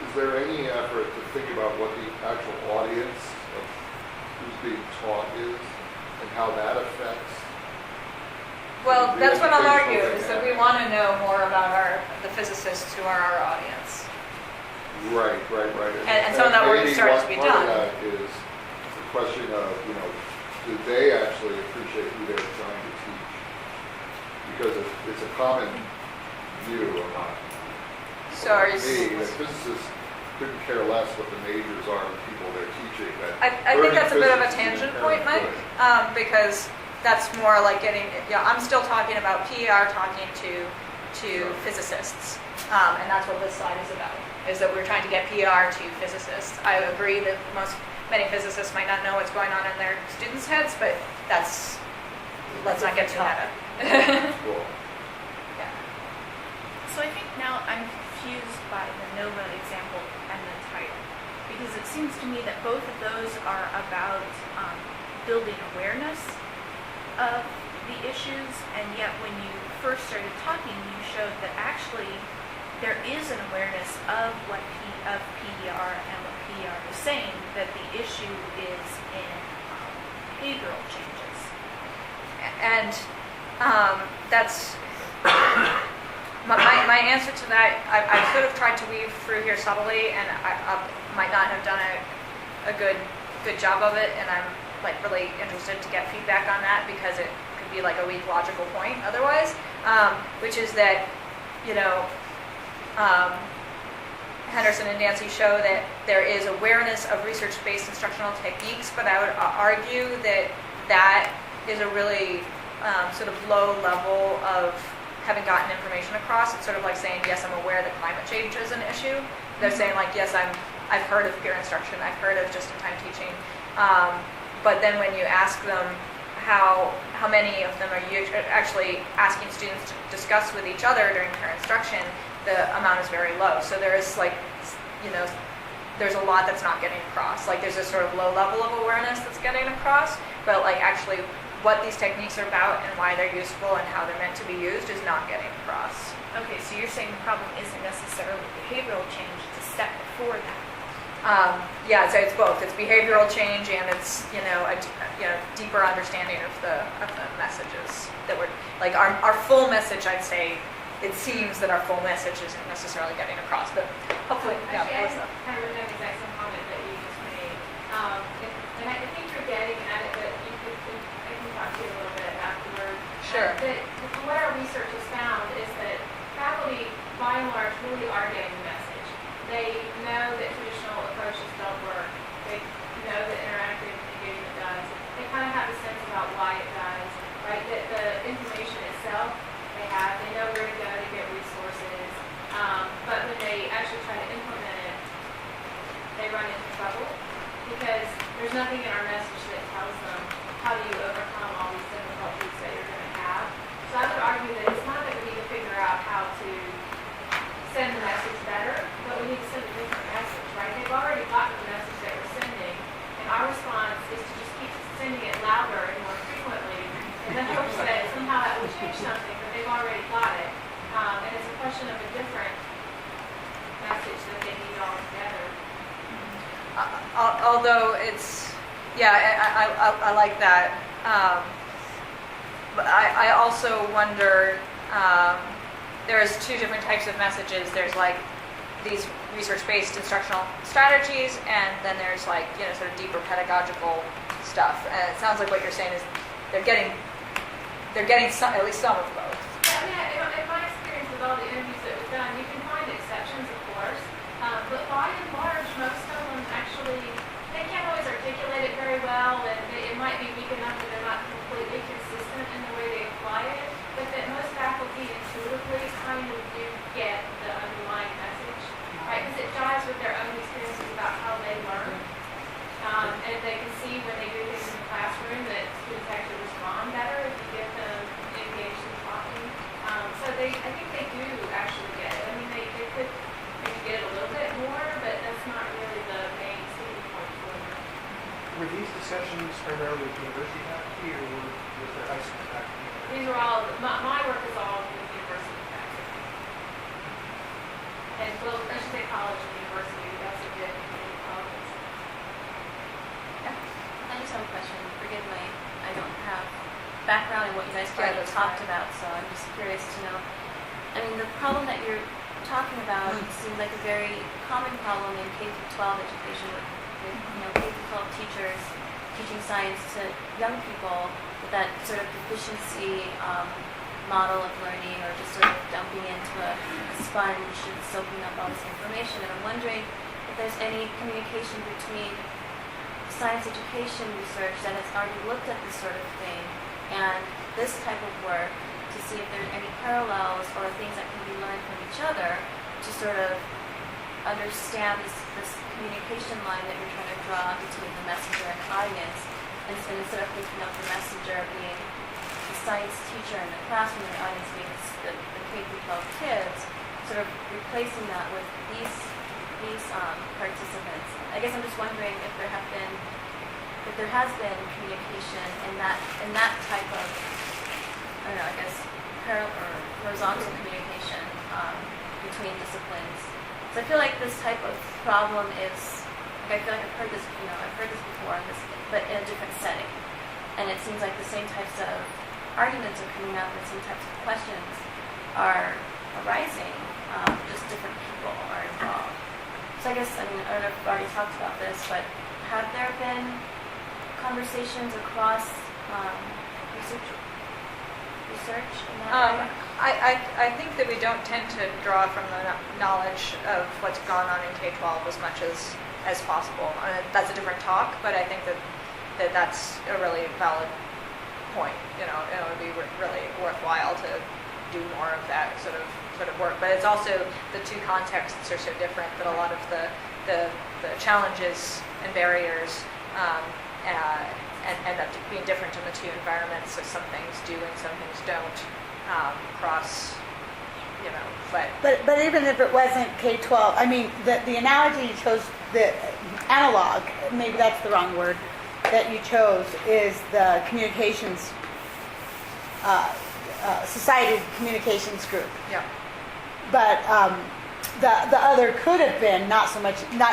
Is there any effort to think about what the actual audience of who's being taught is and how that affects? Well, that's what I'll argue, is that we want to know more about the physicists who are our audience. Right. And some of that work starts to be Part done. of that is the question of, do they actually appreciate who they're trying to teach? Because it's a common view among So me that physicists couldn't care less what the majors are of the people they're teaching. I think that's a bit of a tangent point, Mike, because that's more like I'm still talking about PER talking to physicists, and that's what this slide is about, is that we're trying to get PER to physicists. I agree that many physicists might not know what's going on in their students' heads, but let's not get too meta. Cool. Yeah. So I think now I'm confused by the NOVA example and the title, because it seems to me that both of those are about building awareness of the issues, and yet when you first started talking, you showed that actually there is an awareness of of PER and what PER is saying, that the issue is in behavioral changes. And that's my answer to that. I sort of tried to weave through here subtly, and I might not have done a good job of it. And I'm really interested to get feedback on that, because it could be like a weak logical point otherwise. Which is that Henderson and Dancy show that there is awareness of research-based instructional techniques, but I would argue that that is a really sort of low level of having gotten information across. It's sort of like saying, yes, I'm aware that climate change is an issue. They're saying like, yes, I've heard of peer instruction, I've heard of just-in-time teaching. But then when you ask them how many of them are you actually asking students to discuss with each other during peer instruction, the amount is very low. So there is like, there's a lot that's not getting across. Like there's a sort of low level of awareness that's getting across, but like actually what these techniques are about and why they're useful and how they're meant to be used is not getting across. Okay, so you're saying the problem isn't necessarily behavioral change, it's a step before that. Yeah, so it's both. It's behavioral change and it's a deeper understanding of the messages that we're like our full message. I'd say it seems that our full message isn't necessarily getting across, but hopefully, yeah. Actually, I kind of an exact same comment that you just made, and I think you're getting at it, but I can talk to you a little bit afterward. Sure. What our research has found is that faculty, by and large, really are getting the message. They know that traditional approaches don't work. They know that interactive engagement does. They kind of have a sense about why it does, right? That the information itself they have, they know where to go to get resources. But when they actually try to implement it, they run into trouble because there's nothing in our message that tells them how do you overcome all these difficulties that you're going to have. So I would argue that it's not that we need to figure out how to send the message better, but we need to send a different message, right? They've already gotten the message that we're sending, and our response is to just keep sending it louder and more frequently, and then hope that somehow that will change something, but they've already got it. And it's a question of a different message that they need all together. Although it's, I like that. But I also wonder, there's two different types of messages. There's like these research-based instructional strategies, and then there's like, sort of deeper pedagogical stuff. And it sounds like what you're saying is they're getting some, at least some of both. Yeah, in my experience with all the interviews that we've done, you can find exceptions, of course, but by and large, most of them actually, they can't always articulate it very well, and it might be weak enough that they're not completely consistent in the way they apply it, but that most faculty intuitively kind of do get the underlying message, right? Because it jives with their own experiences about how they learn, and they can see when they do things in the classroom that students actually respond better if you get them engaged in talking. So I think they do actually get it. I mean, they could maybe get it a little bit more, but that's not really the main sticking point for them. Were these discussions primarily with university faculty or with the high school faculty? These are all, my work is all with university faculty. And, well, I should say college and university, we also did community colleges. I just have a question. Forgive me, I don't have background in what you guys already talked about, so I'm just curious to know. I mean, the problem that you're talking about seems like a very common problem in K-12 education with K-12 teachers teaching science to young people with that sort of deficiency model of learning, or just sort of dumping into a sponge and soaking up all this information. And I'm wondering if there's any communication between science education research that has already looked at this sort of thing and this type of work, to see if there's any parallels or things that can be learned from each other to sort of understand this communication line that you're trying to draw between the messenger and the audience, and instead of thinking of the messenger being the science teacher in the classroom and the audience being the K-12 kids, sort of replacing that with these participants. I guess I'm just wondering if there has been communication in that type of, I don't know, I guess parallel or horizontal communication between disciplines. So I feel like this type of problem is, like, I feel like I've heard this before, but in a different setting. And it seems like the same types of arguments are coming up, and same types of questions are arising. Just different people are involved. So I guess, I don't know if we've already talked about this, but have there been conversations across research research in that area? I think that we don't tend to draw from the knowledge of what's gone on in K-12 as much as possible. That's a different talk, but I think that's a really valid point. You know, it would be really worthwhile to do more of that sort of work. But it's also the two contexts are so different that a lot of the challenges and barriers and end up being different in the two environments. So some things do and some things don't cross. You know, but even if it wasn't K-12, I mean, the analogy you chose, the analog, maybe that's the wrong word, that you chose is the communications, society communications group. Yeah. But the other could have been not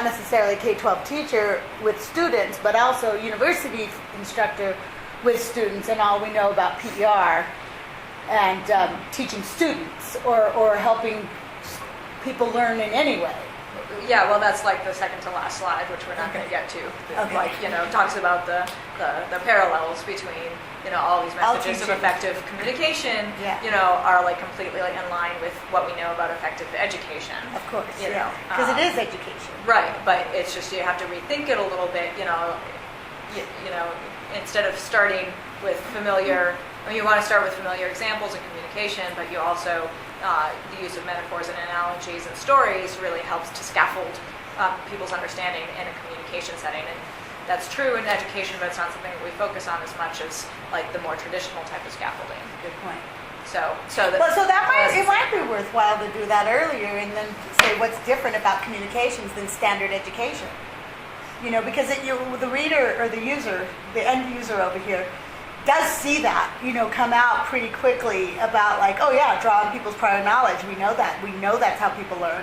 necessarily K-12 teacher with students, but also university instructor with students, and all we know about PER and teaching students or helping people learn in any way. Yeah, well, that's like the second to last slide, which we're not going to get to. Okay. Like, you know, talks about the parallels between, you know, all these messages of teaching. effective communication, Yeah. you know, are like completely like in line with what we know about effective education. Of course, You know, because it is education. Right, but it's just you have to rethink it a little bit, you know, you know, instead of starting with familiar, I mean, you want to start with familiar examples of communication, but you also, the use of metaphors and analogies and stories really helps to scaffold people's understanding in a communication setting. And that's true in education, but it's not something that we focus on as much as like the more traditional type of scaffolding. Good point. So it might be worthwhile to do that earlier and then say what's different about communications than standard education. You know, because the reader or the user, the end user over here, does see that, you know, come out pretty quickly about like, oh yeah, drawing people's prior knowledge. We know that. We know that's how people learn.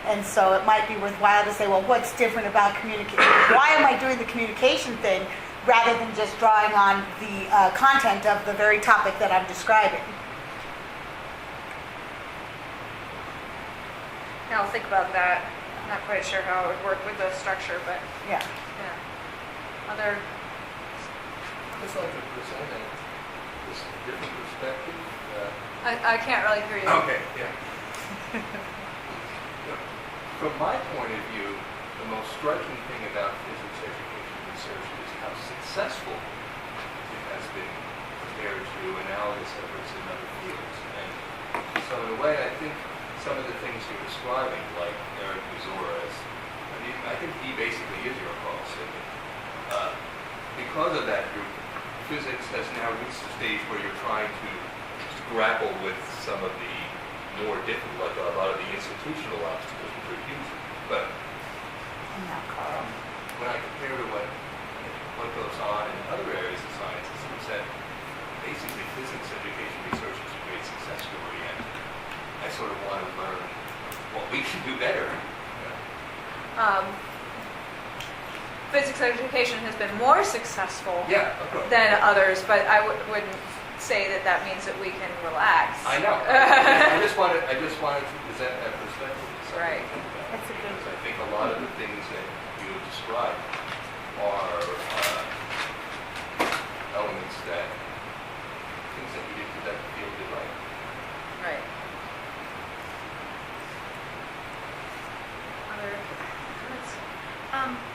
And so it might be worthwhile to say, well, what's different about communication? Why am I doing the communication thing rather than just drawing on the content of the very topic that I'm describing? I'll think about that. I'm not quite sure how it would work with the structure, but Yeah. Other. It's like a presenting this different perspective. I can't really hear you. Okay, yeah. From my point of view, the most striking thing about physics education research is how successful it has been compared to analogous efforts in other fields. And so in a way, I think some of the things you're describing, like Eric Uzora's, I think he basically is your cross. Because of that group, physics has now reached a stage where you're trying to grapple with some of the more difficult, like a lot of the institutional obstacles which are huge. But when I compare to what goes on in other areas of science, it seems that basically physics education research is a great success story, and I sort of want to learn what we can do better. Physics education has been more successful Of course. than others, but I wouldn't say that means that we can relax. I know. I just wanted to present that perspective. Right. That's a good Because I think a lot of the things that you have described are elements things that we did that the field did right. Right. Other comments?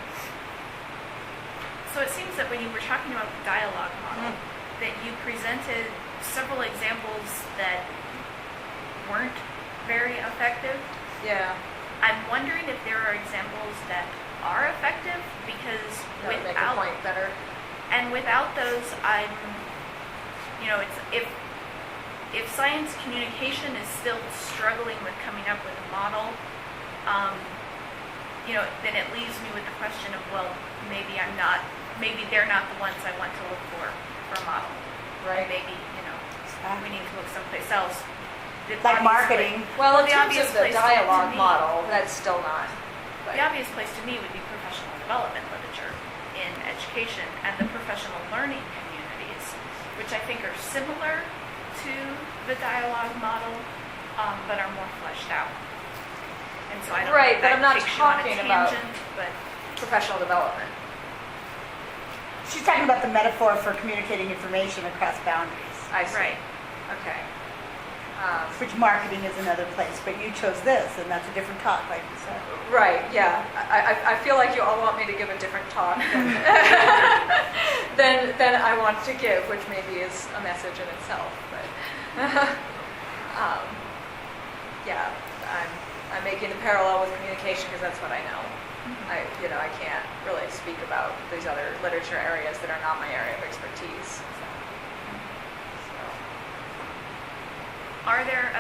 So it seems that when you were talking about the dialogue model, that you presented several examples that weren't very effective. Yeah. I'm wondering if there are examples that are effective, because That would make the point better. and without those, I'm, you know, it's if science communication is still struggling with coming up with a model, you know, then it leaves me with the question of, well, maybe they're not the ones I want to look for a model. Right. Maybe, you know, we need to look someplace else. The Like obvious marketing. Well, in the terms obvious of the place to dialogue me- model, that's still not. The obvious place to me would be professional development literature in education and the professional learning communities, which I think are similar to the dialogue model, but are more fleshed out. And so I don't Right, know if but that I'm not takes you on a talking about- tangent, but Professional development. She's talking about the metaphor for communicating information across boundaries. I see. right. Okay. Which marketing is another place, but you chose this, and that's a different talk, like you said. Right, yeah. I feel like you all want me to give a different talk than I want to give, which maybe is a message in itself. But yeah, I'm making the parallel with communication because that's what I know. I can't really speak about these other literature areas that are not my area of expertise. Are there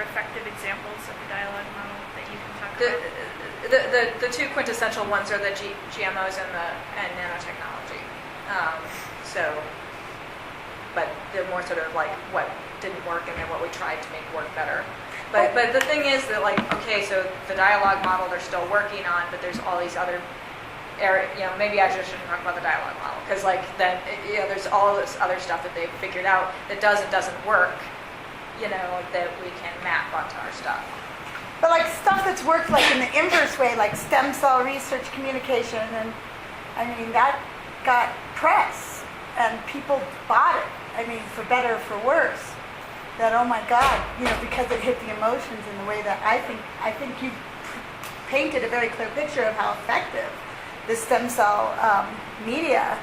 effective examples of the dialogue model that you can talk about? The two quintessential ones are the GMOs and nanotechnology. But they're more sort of like what didn't work and then what we tried to make work better. But the thing is that so the dialogue model they're still working on, but there's all these other areas. Maybe I just shouldn't talk about the dialogue model because then there's all this other stuff that they've figured out that doesn't work. That we can map onto our stuff. But stuff that's worked in the inverse way, like stem cell research communication, and that got press and people bought it. For better or for worse. That oh my God, because it hit the emotions in the way that I think you painted a very clear picture of how effective the stem cell media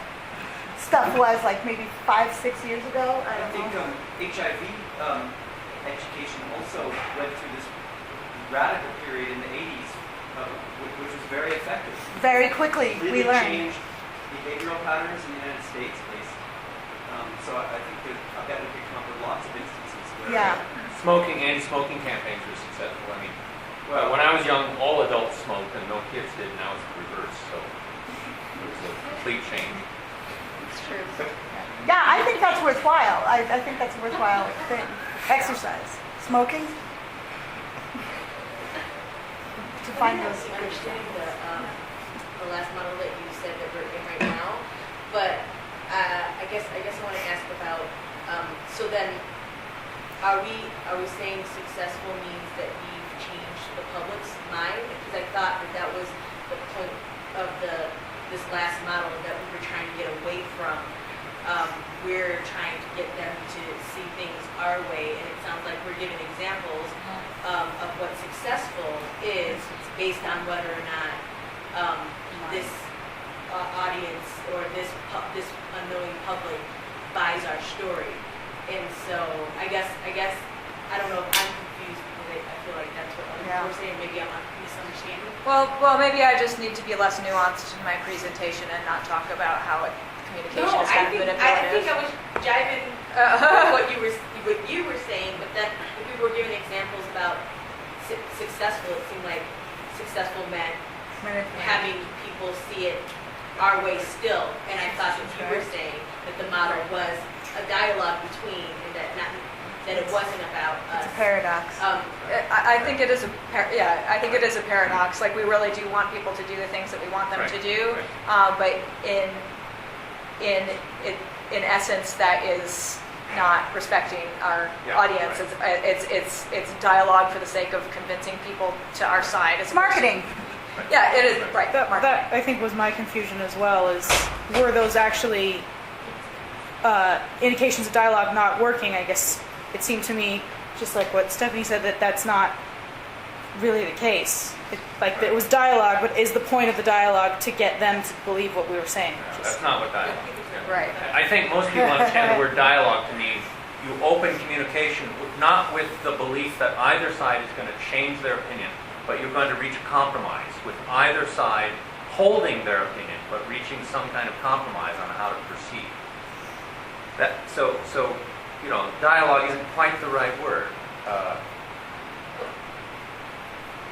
stuff was maybe 5-6 years ago. I think HIV education also went through this radical period in the 80s, which was very effective. Very quickly, really we learned. changed behavioral patterns in the United States, based. So I think that I bet we could come up with lots of instances where Anti-smoking campaigns were successful. When I was young, all adults smoked and no kids did. Now it's the reverse. So it was a complete change. It's true. Yeah, I think that's worthwhile. I think that's a worthwhile thing. Exercise. Smoking? To find those. Understanding the last model that you said that we're in right now, but I guess I want to ask about, so then are we saying successful means that we've changed the public's mind? Because I thought that was the point of this last model that we were trying to get away from. We're trying to get them to see things our way, and it sounds like we're giving examples of what successful is based on whether or not this audience or this unknowing public buys our story. And so I guess I don't know if I'm confused because I feel like that's what we're saying. Maybe I'm misunderstanding. Well, maybe I just need to be less nuanced in my presentation and not talk about how communication is kind of manipulative. I think I was jiving what you were saying, but then if we were giving examples about successful, it seemed like successful meant having people see it our way still. And I thought that you were saying that the model was a dialogue between, and that it wasn't about us. It's a paradox. I think it is I think it is a paradox. We really do want people to do the things that we want them to do, but in essence, that is not respecting our audience. It's dialogue for the sake of convincing people to our side. It's marketing. Yeah, it is right. That I think was my confusion as well. Is were those actually indications of dialogue not working? I guess it seemed to me, just like what Stephanie said, that's not really the case. It was dialogue, but is the point of the dialogue to get them to believe what we were saying? No, that's not what dialogue is. Right. I think most people understand the word dialogue to mean you open communication, not with the belief that either side is going to change their opinion, but you're going to reach a compromise with either side holding their opinion, but reaching some kind of compromise on how to proceed. So dialogue isn't quite the right word.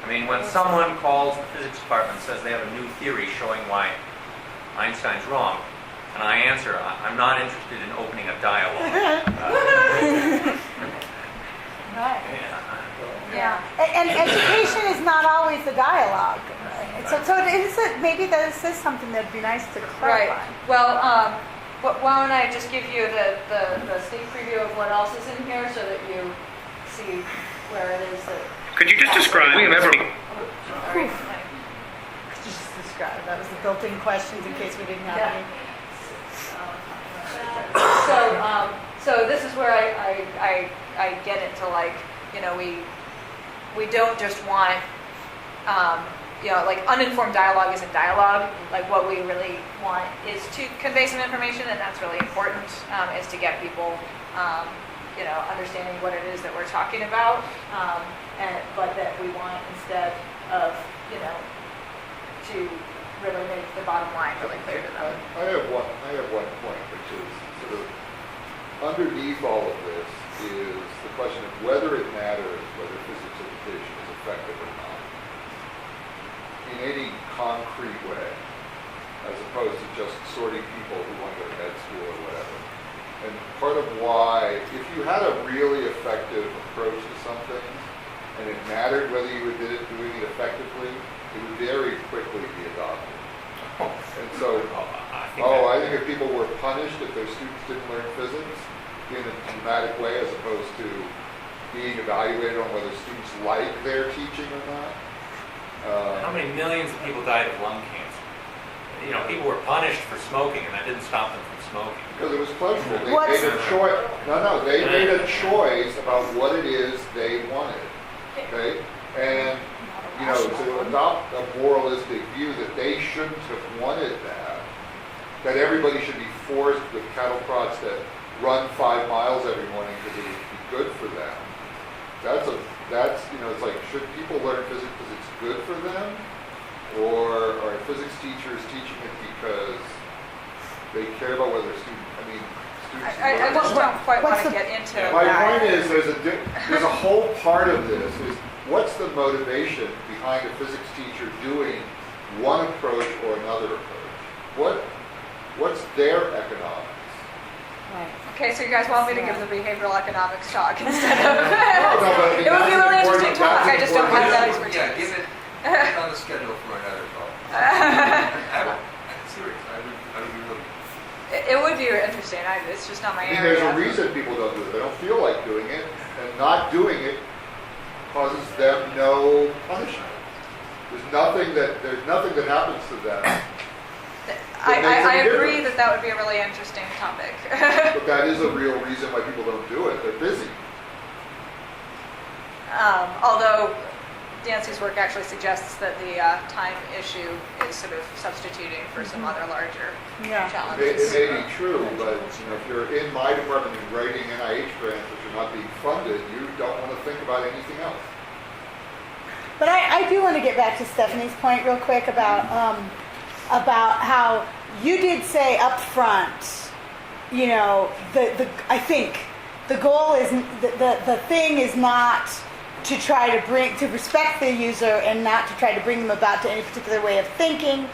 When someone calls the physics department and says they have a new theory showing why Einstein's wrong, and I answer, I'm not interested in opening a dialogue. Right. Yeah. And education is not always a dialogue. So maybe this is something that'd be nice to clarify. Right. Well, why don't I just give you the sneak preview of what else is in here so that you see where it is that... Could you just describe? Sorry. Could you just describe? That was the built-in questions in case we didn't have any. So this is where I get into like, you know, we don't just want, you know, like uninformed dialogue isn't dialogue. Like what we really want is to convey some information, and that's really important, is to get people, you know, understanding what it is that we're talking about, but that we want instead of, you know, to really make the bottom line really clear to them. I have one point, which is sort of underneath all of this is the question of whether it matters whether physics education is effective or not in any concrete way, as opposed to just sorting people who want to go to med school or whatever. And part of why, if you had a really effective approach to something, and it mattered whether you were doing it effectively, it would very quickly be adopted. And so, I think if people were punished if their students didn't learn physics in a dramatic way, as opposed to being evaluated on whether students like their teaching or not. How many millions of people died of lung cancer? You know, people were punished for smoking, and that didn't stop them from smoking. Because it was pleasurable. They made a choice. No, they made a choice about what it is they wanted. Okay? And, you know, to adopt a moralistic view that they shouldn't have wanted that everybody should be forced with cattle prods to run 5 miles every morning because it would be good for them. That's, you know, it's like, should people learn physics because it's good for them? Or are physics teachers teaching it because they care about whether students I just don't quite want to get into My that. point is, there's a whole part of this is what's the motivation behind a physics teacher doing one approach or another approach? What's their economics? Right. Okay, so you guys want me to give the behavioral economics talk instead of... No, but I mean, it would be a really interesting talk, I that's just don't have that important. expertise. Yeah, give it on the schedule for another call. Seriously, I would be really... It would be interesting, it's just not my I mean, area. there's a reason people don't do it. They don't feel like doing it, and not doing it causes them no punishment. There's nothing that happens to them. I agree that would be a really interesting topic. But that is a real reason why people don't do it. They're busy. Although Dancy's work actually suggests that the time issue is sort of substituting for some other larger challenges. It may be true, but you know, if you're in my department and writing NIH grants which are not being funded, you don't want to think about anything else. But I do want to get back to Stephanie's point real quick about how you did say up front, you know, I think the goal is, the thing is not to try to respect the user and not to try to bring them about to any particular way of thinking,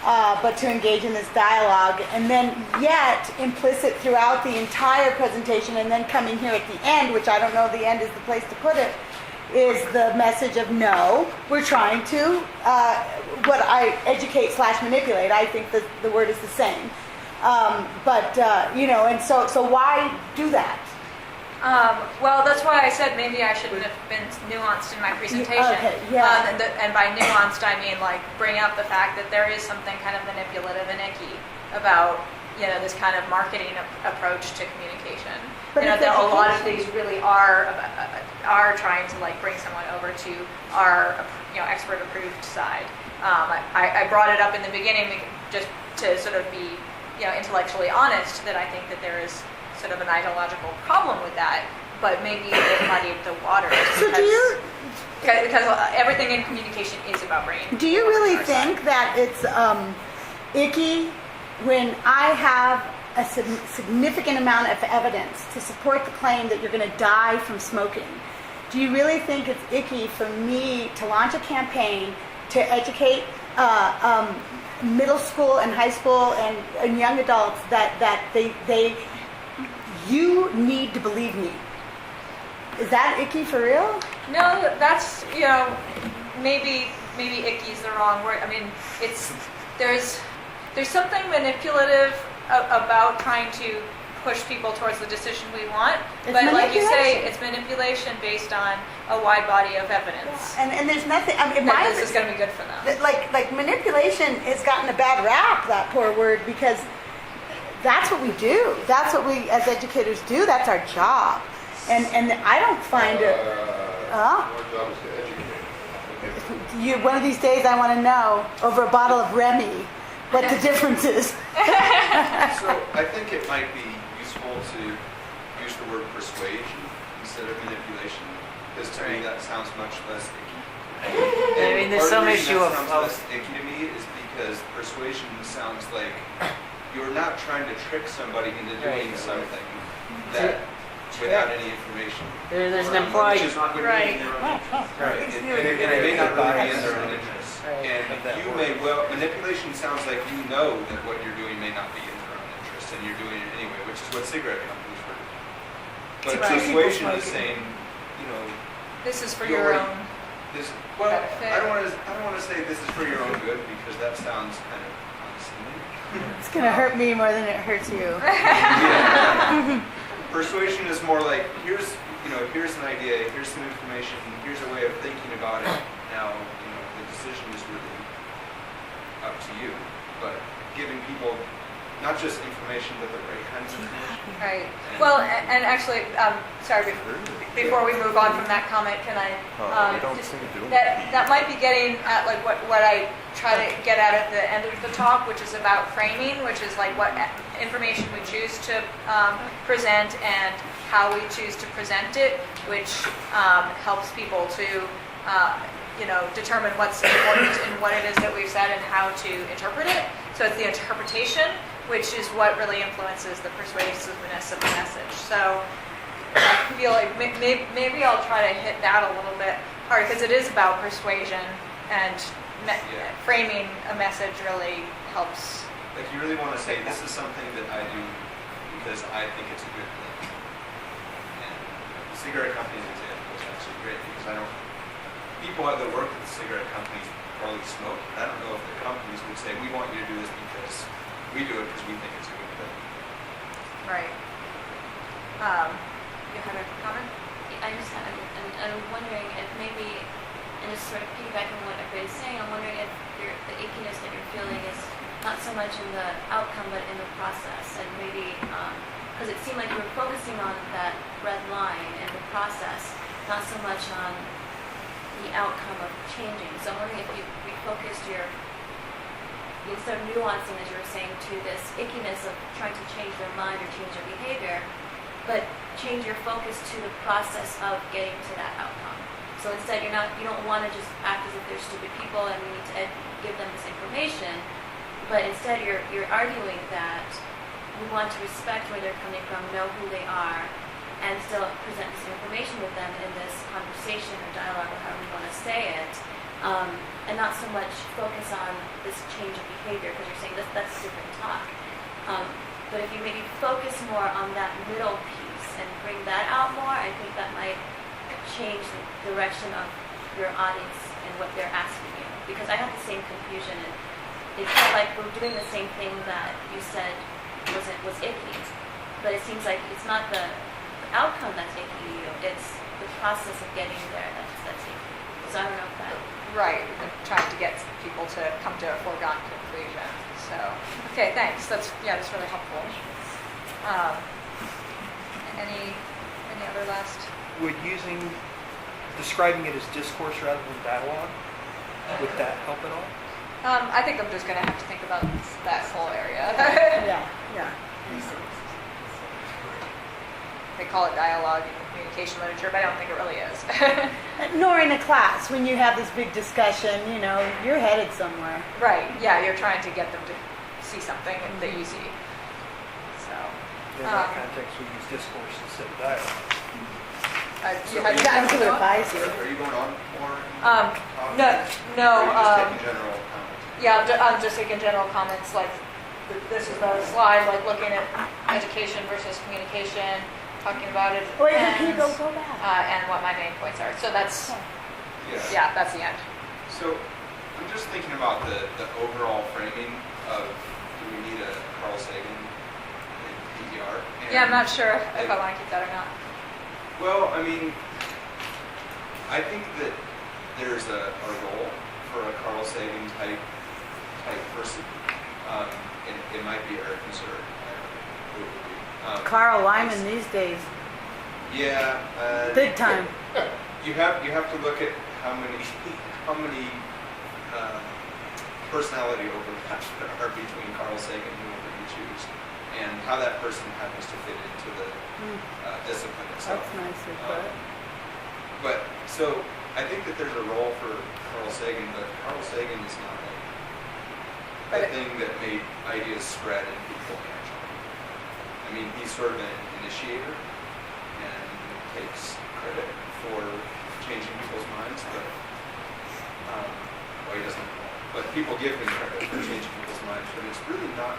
but to engage in this dialogue. And then yet, implicit throughout the entire presentation and then coming here at the end, which I don't know the end is the place to put it, is the message of no, we're trying to, what I educate/manipulate, I think the word is the same. You know, and so why do that? Well, that's why I said maybe I shouldn't have been nuanced in my presentation. Okay, yeah. And by nuanced, I mean like bring up the fact that there is something kind of manipulative and icky about, you know, this kind of marketing approach to communication. But you know, that a lot of these really are trying to like bring someone over to our, you know, expert approved side. I brought it up in the beginning just to sort of be, you know, intellectually honest that I think that there is sort of an ideological problem with that, but maybe it muddied the waters. Because everything in communication is about brain. Do you really think that it's icky when I have a significant amount of evidence to support the claim that you're going to die from smoking? Do you really think it's icky for me to launch a campaign to educate middle school and high school and young adults that you need to believe me? Is that icky for real? No, that's, you know, maybe icky is the wrong word. I mean, there's something manipulative about trying to push people towards the decision we want. But like you say, it's manipulation based on a wide body of evidence. Yeah. And there's nothing, I mean, this is going to be good for them. Like manipulation has gotten a bad rap, that poor word, because that's what we do. That's what we as educators do. That's our job. And I don't find it. Our job is to educate. One of these days, I want to know over a bottle of Remy what the difference is. So I think it might be useful to use the word persuasion instead of manipulation, because to me that sounds much less icky. I mean, there's some issue that of sounds less icky to me is because persuasion sounds like you're not trying to trick somebody into doing something that without any information. There's an employee. Which is not Right. in their own interest. Right. And it may not really be in their own interest. And you may well, manipulation sounds like you know that what you're doing may not be in their own interest, and you're doing it anyway, which is what cigarette companies were doing. But persuasion is saying, you know, This is for your own. Well, I don't want to say this is for your own good, because that sounds kind of condescending. It's going to hurt me more than it hurts you. Yeah. Persuasion is more like, here's an idea, here's some information, here's a way of thinking about it. Now, the decision is really up to you. But giving people not just information, but the right kinds of information. Right. Well, and actually, sorry, before we move on from that comment, can I, that might be getting at like what I try to get at the end of the talk, which is about framing, which is like what information we choose to present and how we choose to present it, which helps people to, determine what's important and what it is that we've said and how to interpret it. So it's the interpretation, which is what really influences the persuasiveness of the message. So I feel like maybe I'll try to hit that a little bit harder, because it is about persuasion, and framing a message really helps. Like you really want to say, this is something that I do because I think it's a good thing. And the cigarette company's example is actually great, because people that work at the cigarette companies probably smoke. I don't know if the companies would say, we want you to do this because we do it because we think it's a good thing. Right. You had a comment? I'm wondering if maybe, and just sort of piggybacking on what everybody's saying, I'm wondering if the ickiness that you're feeling is not so much in the outcome, but in the process. And maybe, because it seemed like you were focusing on that red line and the process, not so much on the outcome of changing. So I'm wondering if you refocused instead of nuancing, as you were saying, to this ickiness of trying to change their mind or change their behavior, but change your focus to the process of getting to that outcome. So instead, you don't want to just act as if they're stupid people and we need to give them this information, but instead you're arguing that we want to respect where they're coming from, know who they are, and still present this information with them in this conversation or dialogue, or however you want to say it, and not so much focus on this change of behavior, because you're saying that's different talk. But if you maybe focus more on that middle piece and bring that out more, I think that might change the direction of your audience and what they're asking you. Because I had the same confusion, and it felt like we're doing the same thing that you said was icky, but it seems like it's not the outcome that's icky to you, it's the process of getting there that's icky. So I don't know if that... Right, trying to get people to come to a foregone conclusion. So, okay, thanks. That's really helpful. Any other last? Would describing it as discourse rather than dialogue, would that help at all? I think I'm just going to have to think about that whole area. Yeah. They call it dialogue in communication literature, but I don't think it really is. Nor in a class, when you have this big discussion, you're headed somewhere. Right, yeah, you're trying to get them to see something that you see. So, In that context, we use discourse instead of dialogue. I'm going to advise you. Are you going on more? No. Or are you just taking general comments? Yeah, I'm just taking general comments, like this is the slide, like looking at education versus communication, talking about it, Wait, can you go back? and what my main points are. So that's, that's the end. So I'm just thinking about the overall framing of, do we need a Carl Sagan in PTR? Yeah, I'm not sure if I want to keep that or not. Well, I mean, I think that there's a role for a Carl Sagan type person. And it might be Eric Missouri. I don't know. Carl Lyman these days, Yeah. big time. You have to look at how many personality overlaps there are between Carl Sagan, whoever you choose, and how that person happens to fit into the discipline itself. That's nice of that. But so I think that there's a role for Carl Sagan, but Carl Sagan is not a thing that made ideas spread and people catch on. I mean, he's sort of an initiator and takes credit for changing people's minds, but well, he doesn't. But people give him credit for changing people's minds, but it's really not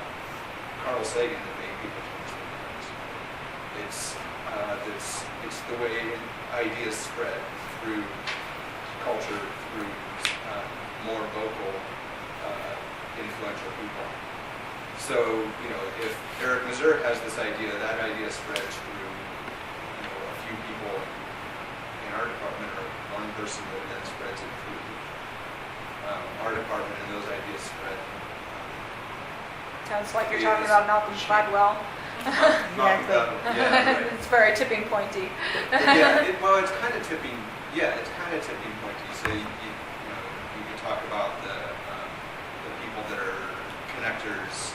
Carl Sagan that made people change their minds. It's the way ideas spread through culture, through more vocal, influential people. So, you know, if Eric Mazur has this idea, that idea spreads through, you know, a few people in our department, or one person that then spreads it through our department, and those ideas spread. Sounds like you're talking about Malcolm Gladwell. Malcolm Gladwell, yeah, right. It's very tipping pointy. Well, it's kind of tipping. Yeah, it's kind of tipping pointy. So you know, you can talk about the people that are connectors.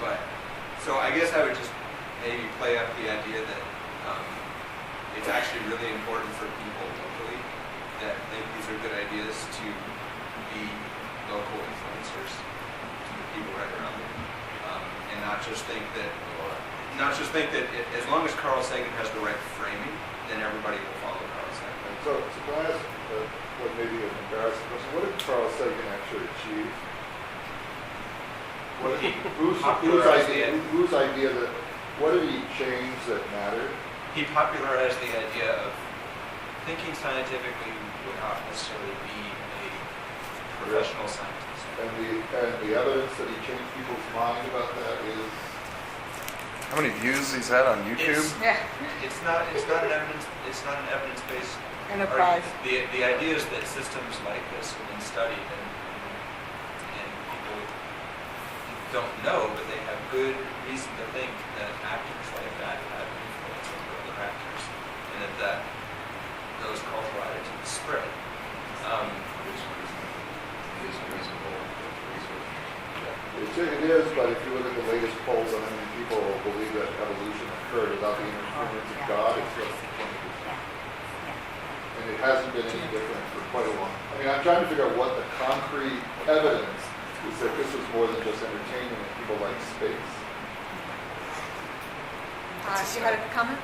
But so I guess I would just maybe play up the idea that it's actually really important for people locally that think these are good ideas to be local influencers to the people right around them, and not just think that as long as Carl Sagan has the right framing, then everybody will follow Carl Sagan. So can I ask what may be an embarrassing question? What did Carl Sagan actually achieve? Whose idea that, what did he change that mattered? He popularized the idea of thinking scientifically without necessarily being a professional scientist. And the evidence that he changed people's mind about that is? How many views he's had on YouTube? It's not an evidence-based Enterprise. argument. The idea is that systems like this have been studied and people don't know, but they have good reason to think that actors like that have influence over other actors, and that those cultural attitudes spread. It is, but if you look at the latest polls on how many people believe that evolution occurred without the interference of God, it's less than 20%. And it hasn't been any different for quite a long time. I mean, I'm trying to figure out what the concrete evidence is that this was more than just entertainment and people like space. You had a comment?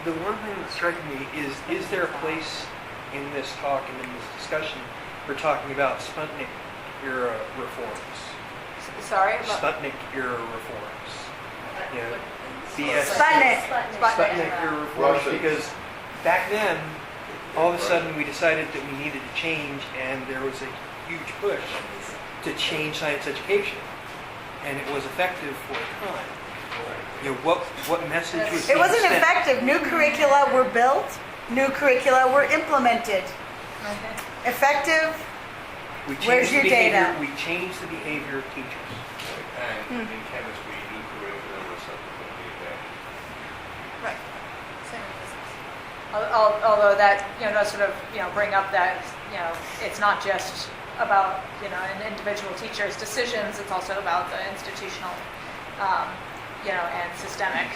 The one thing that strikes me is there a place in this talk and in this discussion for talking about Sputnik era reforms? Sorry? Sputnik era reforms. You know, Sputnik era reforms, because back then, all of a sudden we decided that we needed to change, and there was a huge push to change science education, and it was effective for a time. You know, what message was It wasn't sent? effective. New curricula were built. New curricula were implemented. Effective. Where's your data? We changed the behavior of teachers. And in chemistry, new curriculum was subsequently adapted. Right. Although that, sort of, bring up that, it's not just about, an individual teacher's decisions, it's also about the institutional, and systemic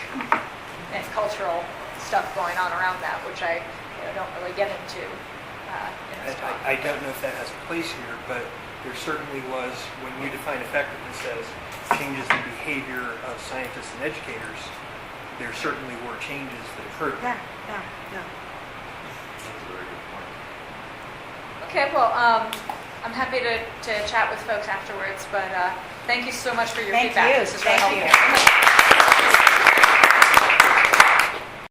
and cultural stuff going on around that, which I don't really get into in this talk. I don't know if that has a place here, but there certainly was, when you define effectiveness as changes in behavior of scientists and educators, there certainly were changes that occurred. Yeah. That's a very good point. Okay, well, I'm happy to chat with folks afterwards, but thank you so much for your feedback. This is very helpful.